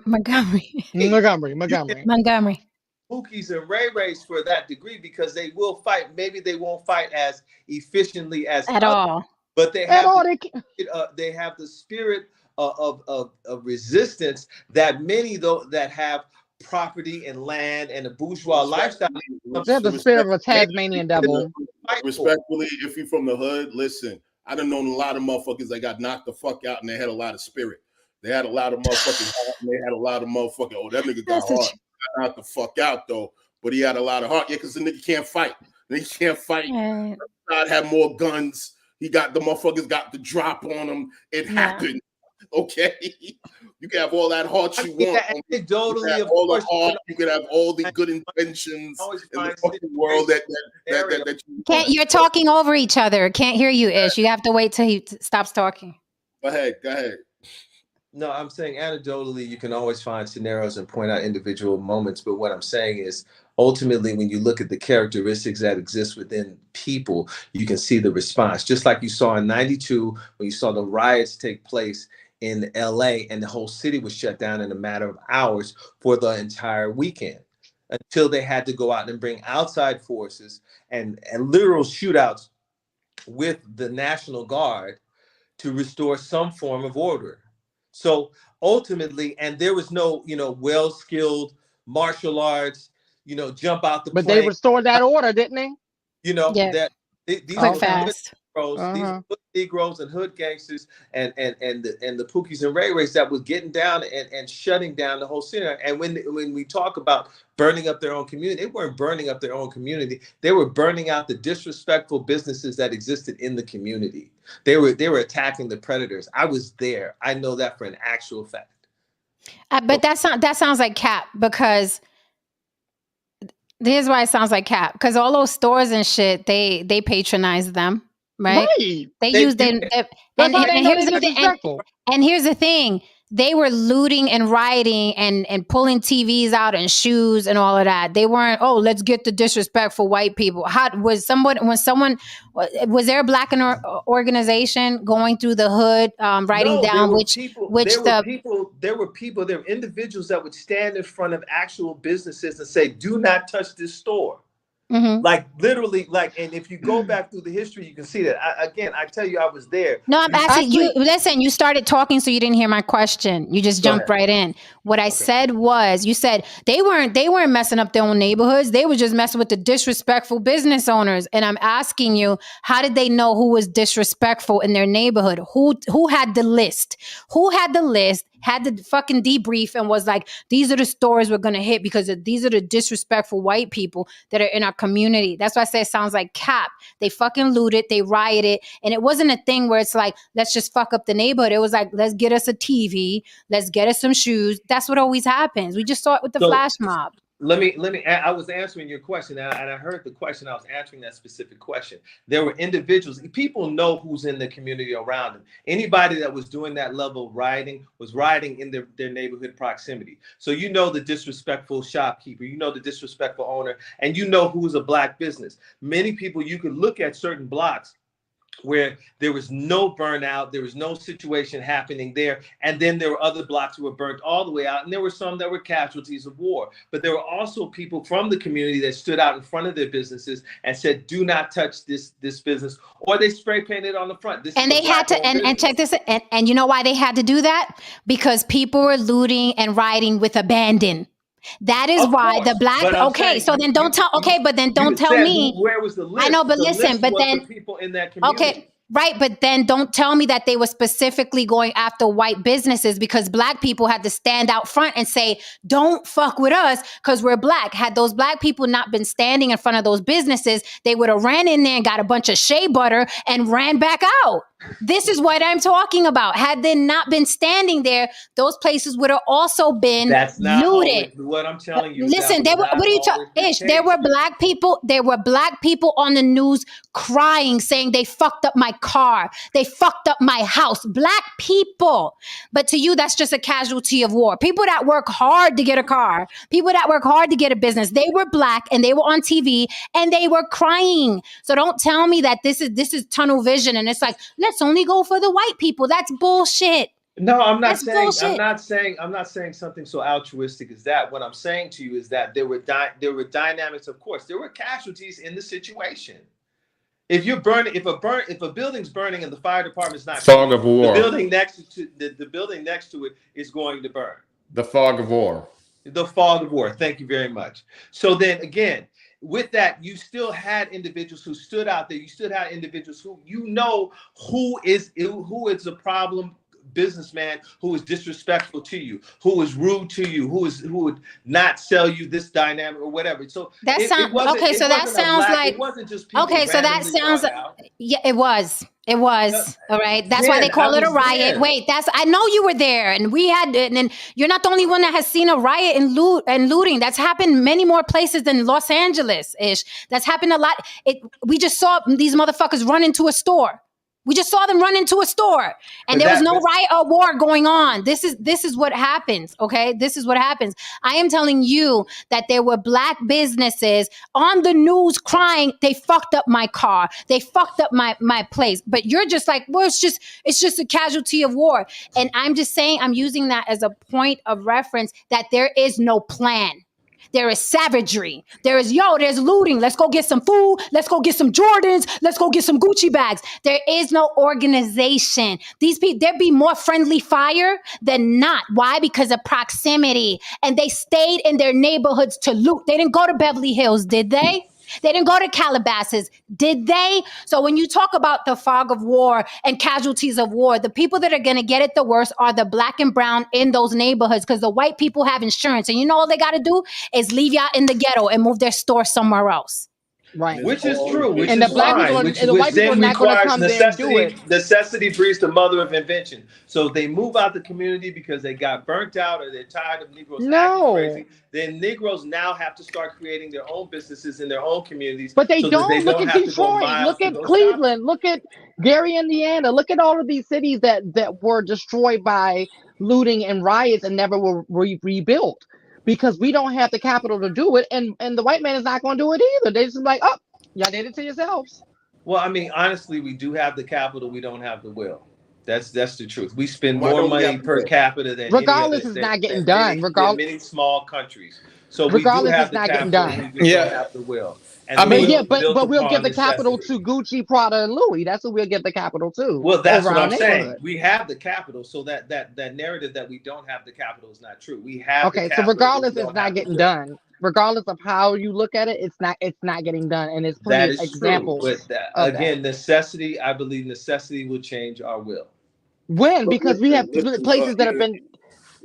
Montgomery. Pookies and Ray Rays for that degree, because they will fight. Maybe they won't fight as efficiently as at all, but they have they have the spirit of resistance that many that have property and land and a bourgeois lifestyle. They have the spirit of a Tasmanian devil. Respectfully, if you're from the hood, listen. I done known a lot of motherfuckers that got knocked the fuck out and they had a lot of spirit. They had a lot of motherfucking heart, and they had a lot of motherfucking, oh, that nigga got heart. Not the fuck out though, but he had a lot of heart. Yeah, because the nigga can't fight. Nigga can't fight. God had more guns. He got the motherfuckers got the drop on him. It happened. Okay, you can have all that heart you want. Anecdotally, of all the heart. You can have all the good intentions in the fucking world that you can't. You're talking over each other. Can't hear you, Ish. You have to wait till he stops talking. Go ahead. No, I'm saying anecdotally, you can always find scenarios and point out individual moments. But what I'm saying is, ultimately, when you look at the characteristics that exist within people, you can see the response. Just like you saw in '92, when you saw the riots take place in LA and the whole city was shut down in a matter of hours for the entire weekend, until they had to go out and bring outside forces and literal shootouts with the National Guard to restore some form of order. So ultimately, and there was no, well-skilled martial arts, jump out the plane. But they restored that order, didn't they? That these are fast. hood Negroes and hood gangsters and the Pookies and Ray Rays that was getting down and shutting down the whole city. And when we talk about burning up their own community, they weren't burning up their own community. They were burning out the disrespectful businesses that existed in the community. They were attacking the predators. I was there. I know that for an actual fact. But that sounds like cap, because here's why it sounds like cap, because all those stores and shit, they patronize them, right? They use them. And here's the thing. They were looting and rioting and pulling TVs out and shoes and all of that. They weren't, oh, let's get the disrespectful white people. Was there a black organization going through the hood, writing down there were individuals that would stand in front of actual businesses and say, do not touch this store. Mm-hmm. Like literally, and if you go back through the history, you can see that. I tell you, I was there. No, I'm asking you. Listen, you started talking, so you didn't hear my question. You just jumped right in. What I said was, you said they weren't messing up their own neighborhoods. They were just messing with the disrespectful business owners. And I'm asking you, how did they know who was disrespectful in their neighborhood? Who had the list? Who had the list? Had the fucking debrief and was like, these are the stores we're going to hit because these are the disrespectful white people that are in our community. That's why I say it sounds like cap. They fucking looted, they rioted. And it wasn't a thing where it's like, let's just fuck up the neighborhood. It was like, let's get us a TV. Let's get us some shoes. That's what always happens. We just saw it with the flash mob. Let me, I was answering your question and I heard the question. I was answering that specific question. There were individuals, people know who's in the community around them. Anybody that was doing that level of rioting was rioting in their neighborhood proximity. So you know the disrespectful shopkeeper, you know the disrespectful owner, and you know who's a black business. Many people, you could look at certain blocks where there was no burnout, there was no situation happening there. And then there were other blocks who were burnt all the way out. And there were some that were casualties of war. But there were also people from the community that stood out in front of their businesses and said, do not touch this business. Or they spray painted on the front. And they had to, and check this, and you know why they had to do that? Because people were looting and rioting with abandon. That is why the black. Okay, so then don't tell. Okay, but then don't tell me where was the list. I know, but listen, but then the people in that community. Okay, right, but then don't tell me that they were specifically going after white businesses because black people had to stand out front and say, "Don't fuck with us," because we're black. Had those black people not been standing in front of those businesses, they would have ran in there and got a bunch of shea butter and ran back out. This is what I'm talking about. Had they not been standing there, those places would have also been looted. What I'm telling you. Listen, what are you talking? Ish, there were black people. There were black people on the news crying, saying they fucked up my car. They fucked up my house. Black people. But to you, that's just a casualty of war. People that work hard to get a car. People that work hard to get a business. They were black and they were on TV and they were crying. So don't tell me that this is tunnel vision and it's like, let's only go for the white people. That's bullshit. No, I'm not saying something so altruistic as that. What I'm saying to you is that there were dynamics. Of course, there were casualties in the situation. If a building's burning and the fire department's not, fog of war. The building next to it is going to burn. The fog of war. The fog of war. Thank you very much. So then again, with that, you still had individuals who stood out there. You still had individuals who who is a problem businessman, who is disrespectful to you, who is rude to you, who would not sell you this dynamic or whatever. So that sounds okay. So that sounds like it wasn't just people. Okay, so that sounds yeah, it was. It was all right. That's why they call it a riot. There. Wait, I know you were there, and we had, and you're not the only one that has seen a riot and looting. That's happened many more places than Los Angeles ish. That's happened a lot. We just saw these motherfuckers run into a store. We just saw them run into a store and there was no riot or war going on. This is what happens, okay? This is what happens. I am telling you that there were black businesses on the news crying, they fucked up my car. They fucked up my place. But you're just like, well, it's just a casualty of war. And I'm just saying, I'm using that as a point of reference that there is no plan. There is savagery. There's looting. Let's go get some food. Let's go get some Jordans. Let's go get some Gucci bags. There is no organization. These people, there'd be more friendly fire than not. Why? Because of proximity. And they stayed in their neighborhoods to loot. They didn't go to Beverly Hills, did they? They didn't go to Calabasas, did they? So when you talk about the fog of war and casualties of war, the people that are going to get it the worst are the black and brown in those neighborhoods, because the white people have insurance. And you know all they got to do is leave y'all in the ghetto and move their store somewhere else. Right. Which is true, which and is the black fine, people, which and the white people are then not going to requires come there and do it. necessity breeds the mother of invention. So they move out the community because they got burnt out or they're tired of Negroes acting crazy. Then Negroes now have to start creating their own businesses in their own communities. But they so don't. that they Look don't at have to go Detroit. miles Look to at go Cleveland. shopping. Look at Gary, Indiana. Look at all of these cities that were destroyed by looting and riots and never were rebuilt, because we don't have the capital to do it, and the white man is not going to do it either. They just like, oh, y'all did it to yourselves. Well, I mean, honestly, we do have the capital. We don't have the will. That's the truth. We spend more money per capita than regardless any other, it's not getting done. Regardless, many small countries. So we do regardless have it's the not getting capital. done. We just don't have the will. And I the mean, will yeah, is but built we'll give upon the capital necessity. to Gucci, Prada, and Louis. That's what we'll give the capital to. Well, that's over what our I'm saying. neighborhood. We have the capital, so that narrative that we don't have the capital is not true. We have the Okay, so capital, but we regardless, it's don't not have the getting will. done. Regardless of how you look at it, it's not getting done, and there's plenty That of is true. examples. But again, necessity. I believe necessity will change our will. When? Because we have places that have been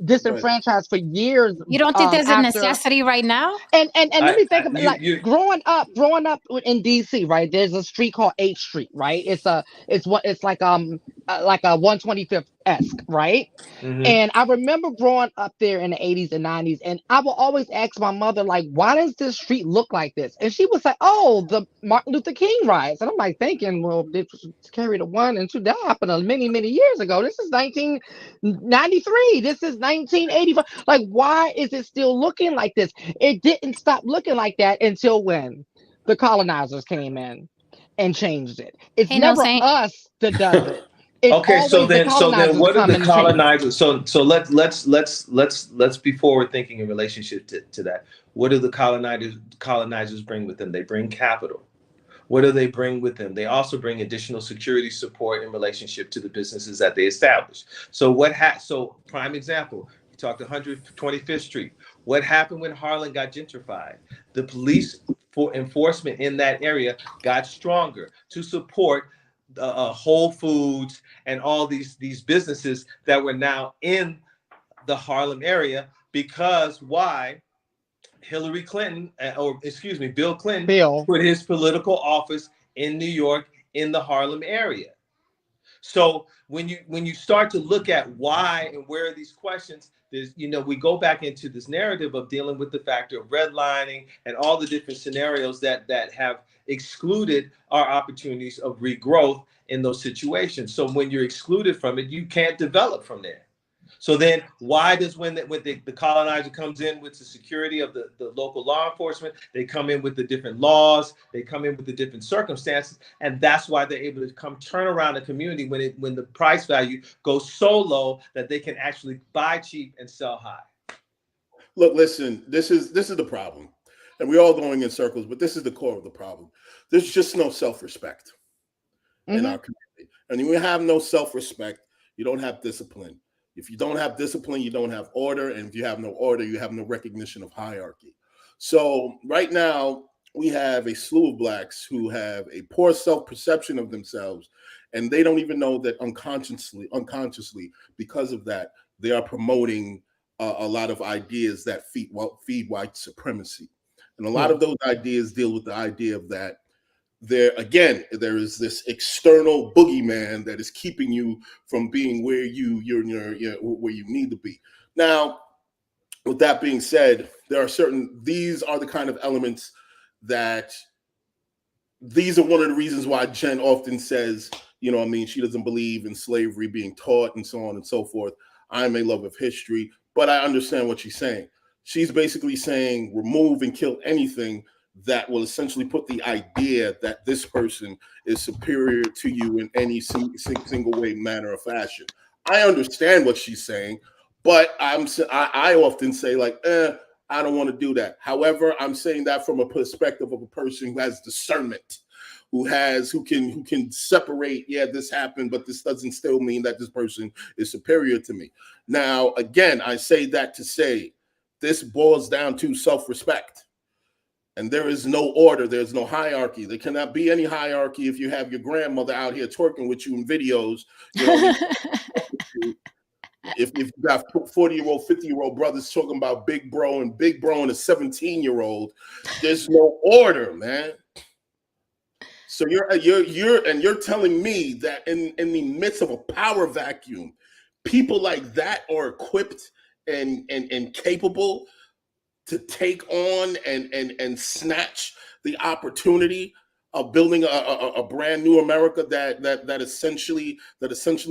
disenfranchised for years. You don't think there's a necessity right now? And let me think about growing up in DC, right? There's a street called 8th Street, right? It's like a 125th-esque, right? Mm-hmm. And I remember growing up there in the 80s and 90s, and I would always ask my mother, like, why does this street look like this? And she was like, oh, the Martin Luther King riots. And I'm like thinking, well, this was carried a 1 and 2. That happened many, many years ago. This is 1993. This is 1985. Like, why is it still looking like this? It didn't stop looking like that until when the colonizers came in and changed it. It's never us that does it. It's okay, so then what are the colonizers? So let's be forward thinking in relationship to that. What do the colonizers bring with them? They bring capital. What do they bring with them? They also bring additional security support in relationship to the businesses that they establish. So so prime example, you talked 125th Street. What happened when Harlem got gentrified? The police for enforcement in that area got stronger to support Whole Foods and all these businesses that were now in the Harlem area. Because why? Bill Clinton put his political office in New York in the Harlem area. So when you start to look at why and where these questions, there's, we go back into this narrative of dealing with the factor of redlining and all the different scenarios that have excluded our opportunities of regrowth in those situations. So when you're excluded from it, you can't develop from there. So then why does when the colonizer comes in with the security of the local law enforcement, they come in with the different laws, they come in with the different circumstances, and that's why they're able to turn around a community when the price value goes so low that they can actually buy cheap and sell high. Look, listen, this is the problem. And we're all going in circles, but this is the core of the problem. There's just no self-respect in our community. And when you have no self-respect, you don't have discipline. If you don't have discipline, you don't have order. And if you have no order, you have no recognition of hierarchy. So right now, we have a slew of Blacks who have a poor self-perception of themselves. And they don't even know that unconsciously, because of that, they are promoting a lot of ideas that feed white supremacy. And a lot of those ideas deal with the idea of that there is this external boogeyman that is keeping you from being where where you need to be. Now, with that being said, these are the kind of elements that these are one of the reasons why Jen often says, she doesn't believe in slavery being taught and so on and so forth. I'm a lover of history, but I understand what she's saying. She's basically saying remove and kill anything that will essentially put the idea that this person is superior to you in any single way, manner, or fashion. I understand what she's saying, but I often say I don't want to do that. However, I'm saying that from a perspective of a person who has discernment, who can separate, this happened, but this doesn't still mean that this person is superior to me. Now, again, I say that to say this boils down to self-respect. And there is no order. There's no hierarchy. There cannot be any hierarchy if you have your grandmother out here twerking with you in videos. You know, if you got 40-year-old, 50-year-old brothers talking about big bro and a 17-year-old, there's no order, man. So you're telling me that in the midst of a power vacuum, people like that are equipped and capable to take on and snatch the opportunity of building a brand new America that essentially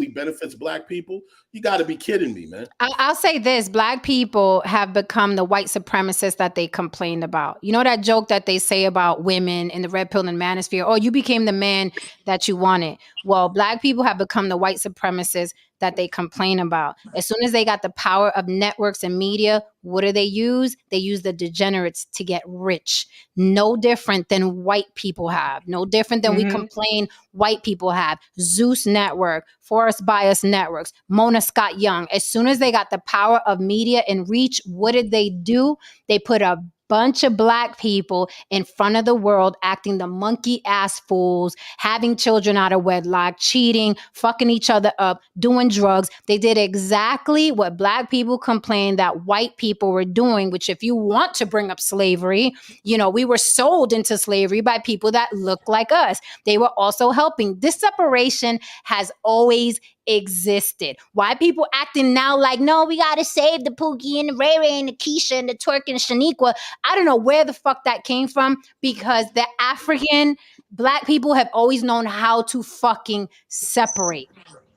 benefits Black people? You got to be kidding me, man. I'll say this: Black people have become the white supremacists that they complained about. You know that joke that they say about women in the red pill and manosphere? Oh, you became the man that you wanted. Well, Black people have become the white supremacists that they complain about. As soon as they got the power of networks and media, what do they use? They use the degenerates to get rich. No different than white people have. No different than we complain white people have. Zeus Network, Forest Bias Networks, Mona Scott Young. As soon as they got the power of media and reach, what did they do? They put a bunch of Black people in front of the world acting the monkey ass fools, having children out of wedlock, cheating, fucking each other up, doing drugs. They did exactly what Black people complained that white people were doing, which if you want to bring up slavery, you know, we were sold into slavery by people that look like us. They were also helping. This separation has always existed. Why people acting now like, no, we got to save the Pookie and the Ray Ray and the Keisha and the Twerk and Shaniqua. I don't know where the fuck that came from, because the African Black people have always known how to fucking separate.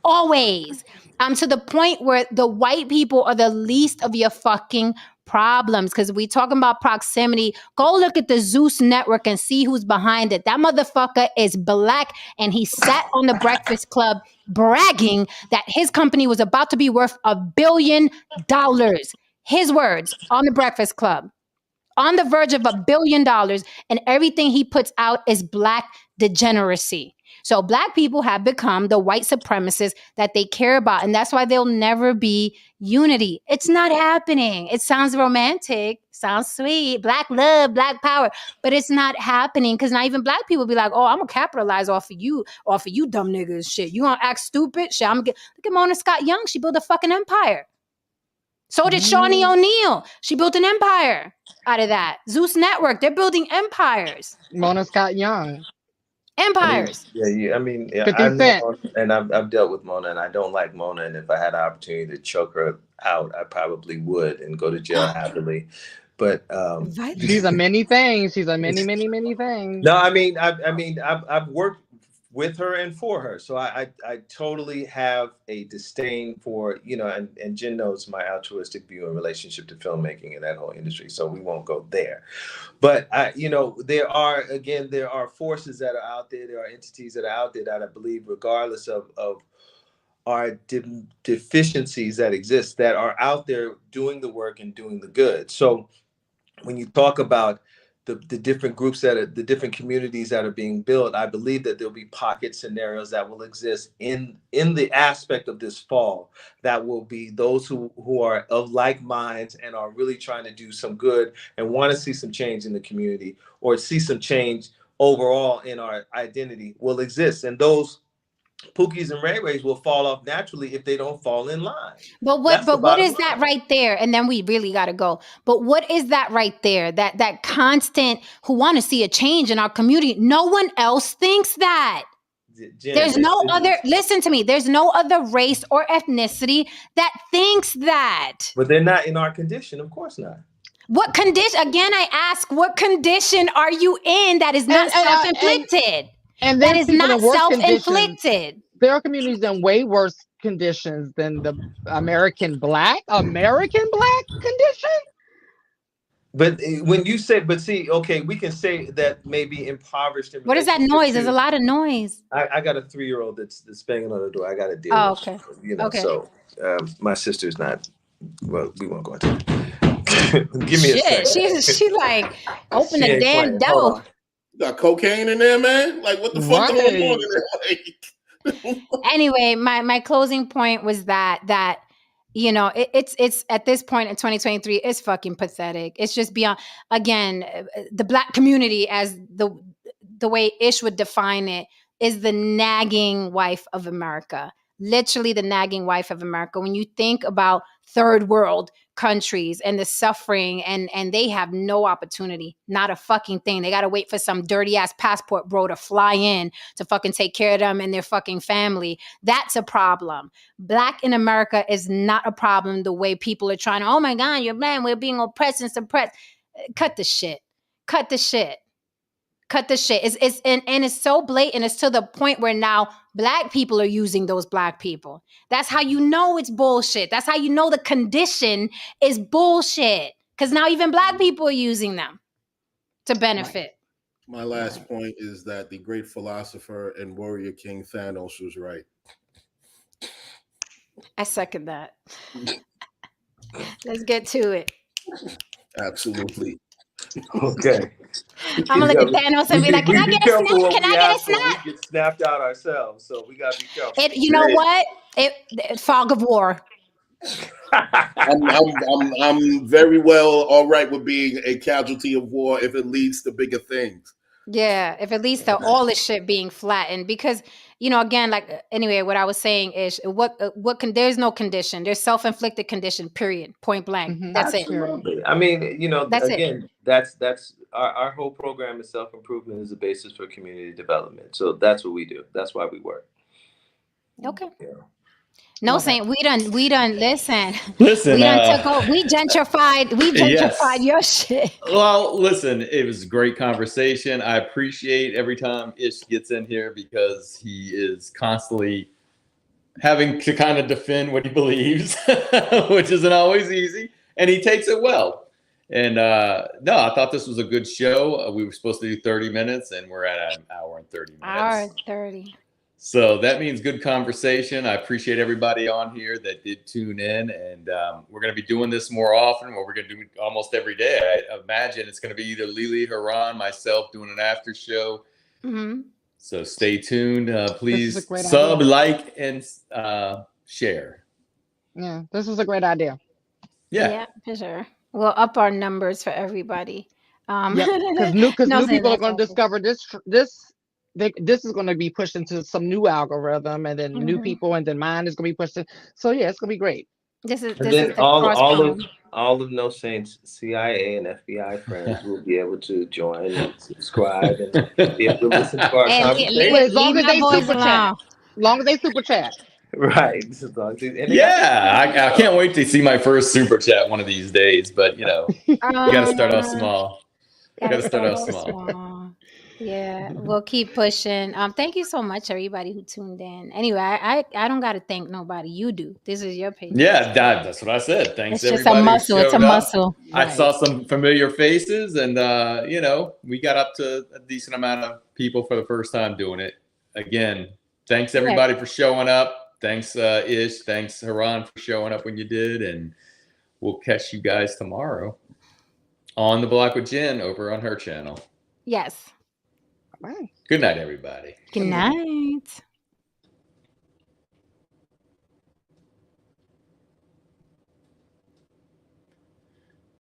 Always. To the point where the white people are the least of your fucking problems. Because we talking about proximity. Go look at the Zeus Network and see who's behind it. That motherfucker is Black, and he sat on the Breakfast Club bragging that his company was about to be worth $1 billion. His words on the Breakfast Club. On the verge of $1 billion, and everything he puts out is Black degeneracy. So Black people have become the white supremacists that they care about, and that's why there'll never be unity. It's not happening. It sounds romantic, sounds sweet, Black love, Black power, but it's not happening, because not even Black people be like, oh, I'm gonna capitalize off of you dumb niggas. Shit, you gonna act stupid? Shit, look at Mona Scott Young. She built a fucking empire. So did Shawnee O'Neal. She built an empire out of that. Zeus Network, they're building empires. Mona Scott Young. Empires. I mean, I know, and I've dealt with Mona, and I don't like Mona. And if I had an opportunity to choke her out, I probably would and go to jail happily. But these are many things. These are many things. No, I mean, I've worked with her and for her, so I totally have a disdain for, you know, and Jen knows my altruistic view in relationship to filmmaking and that whole industry, so we won't go there. But you know, there are forces that are out there, there are entities that are out there that I believe, regardless of our deficiencies that exist, that are out there doing the work and doing the good. So when you talk about the different groups the different communities that are being built, I believe that there'll be pocket scenarios that will exist in the aspect of this fall, that will be those who are of like minds and are really trying to do some good and want to see some change in the community, or see some change overall in our identity, will exist. And those Pookies and Ray Rays will fall off naturally if they don't fall in line. But what is that right there? And then we really got to go. But what is that right there? That constant who want to see a change in our community. No one else thinks that. Jen, there's no other, listen to me, there's no other race or ethnicity that thinks that. But they're not in our condition, of course not. What condition? Again, I ask, what condition are you in that is not self-inflicted? And that is not self-inflicted. There are communities in way worse conditions than the American black condition. But when you say, but see, okay, we can say that maybe impoverished. What is that noise? There's a lot of noise. I got a 3-year-old that's banging on the door. I got to deal with. Okay. You know, okay. So my sister's not. Well, we won't go into it. Give me a second. She like open the damn door. You got cocaine in there, man? Like, what the fuck going on in there? Anyway, my closing point was that you know, it's at this point in 2023, it's fucking pathetic. It's just beyond, again, the Black community, as the way Ish would define it, is the nagging wife of America. Literally the nagging wife of America. When you think about third world countries and the suffering, and they have no opportunity, not a fucking thing. They got to wait for some dirty ass passport bro to fly in to fucking take care of them and their fucking family. That's a problem. Black in America is not a problem the way people are trying to, oh my God, you're Black, we're being oppressed and suppressed. Cut the shit. Cut the shit. Cut the shit. And it's so blatant. It's to the point where now Black people are using those Black people. That's how you know it's bullshit. That's how you know the condition is bullshit. Because now even Black people are using them to benefit. My last point is that the great philosopher and warrior king Thanos was right. I second that. Let's get to it. Absolutely. Okay. I'm gonna look at Thanos and be like, can I get a snap? Can I get a snap? We get snapped out ourselves, so we gotta be careful. You know what? Fog of war. I'm very well all right with being a casualty of war if it leads to bigger things. Yeah, if it leads to all this shit being flattened, because, you know, again, like, anyway, what I was saying is there's no condition. There's self-inflicted condition, period, point blank. Mhm. That's Absolutely. it. I mean, you know, That's again, that's our whole program is self-improvement is the basis for community development. So that's what we do. That's why we work. Okay. Yeah. No, Saint, we done listen. Listen, We done took over. We gentrified Yes. your shit. Well, listen, it was a great conversation. I appreciate every time Ish gets in here because he is constantly having to kind of defend what he believes, which isn't always easy, and he takes it well. And no, I thought this was a good show. We were supposed to do 30 minutes, and we're at an hour and 30 minutes. Hour and 30. So that means good conversation. I appreciate everybody on here that did tune in, and we're going to be doing this more often. We're going to do it almost every day. I imagine it's going to be either Lily, Haran, myself doing an after show. Mm-hmm. So stay tuned. Please great sub, idea. like, and share. Yeah, this is a great idea. Yeah. For sure. We'll up our numbers for everybody. Because new No, people are that's going to awesome. discover this is going to be pushed into some new algorithm, and then new people, and then mine is going to be pushed in. So yeah, it's going to be great. This is And then the all cross-promo. of No Saints CIA and FBI friends will be able to join and subscribe and be able to listen to our Hey, conversation. Well, as long leave as my they voice super chat. alone. As long as they super chat. Right. As long as they- and they Yeah, I can't wait to see my first super chat one of these days. But you know, you got to start off small. Gotta start off off small. Yeah, we'll keep pushing. Thank you so much, everybody who tuned in. Anyway, I don't got to thank nobody. You do. This is your page. Yeah, that's what I said. Thanks It's just everybody a who muscle. It's a showed up. muscle. I Right. saw some familiar faces, and you know, we got up to a decent amount of people for the first time doing it. Again, thanks everybody for showing up. Thanks Ish. Thanks Haran for showing up when you did, and we'll catch you guys tomorrow on The Block with Jen over on her channel. Yes. Right. Good night, everybody. Good night.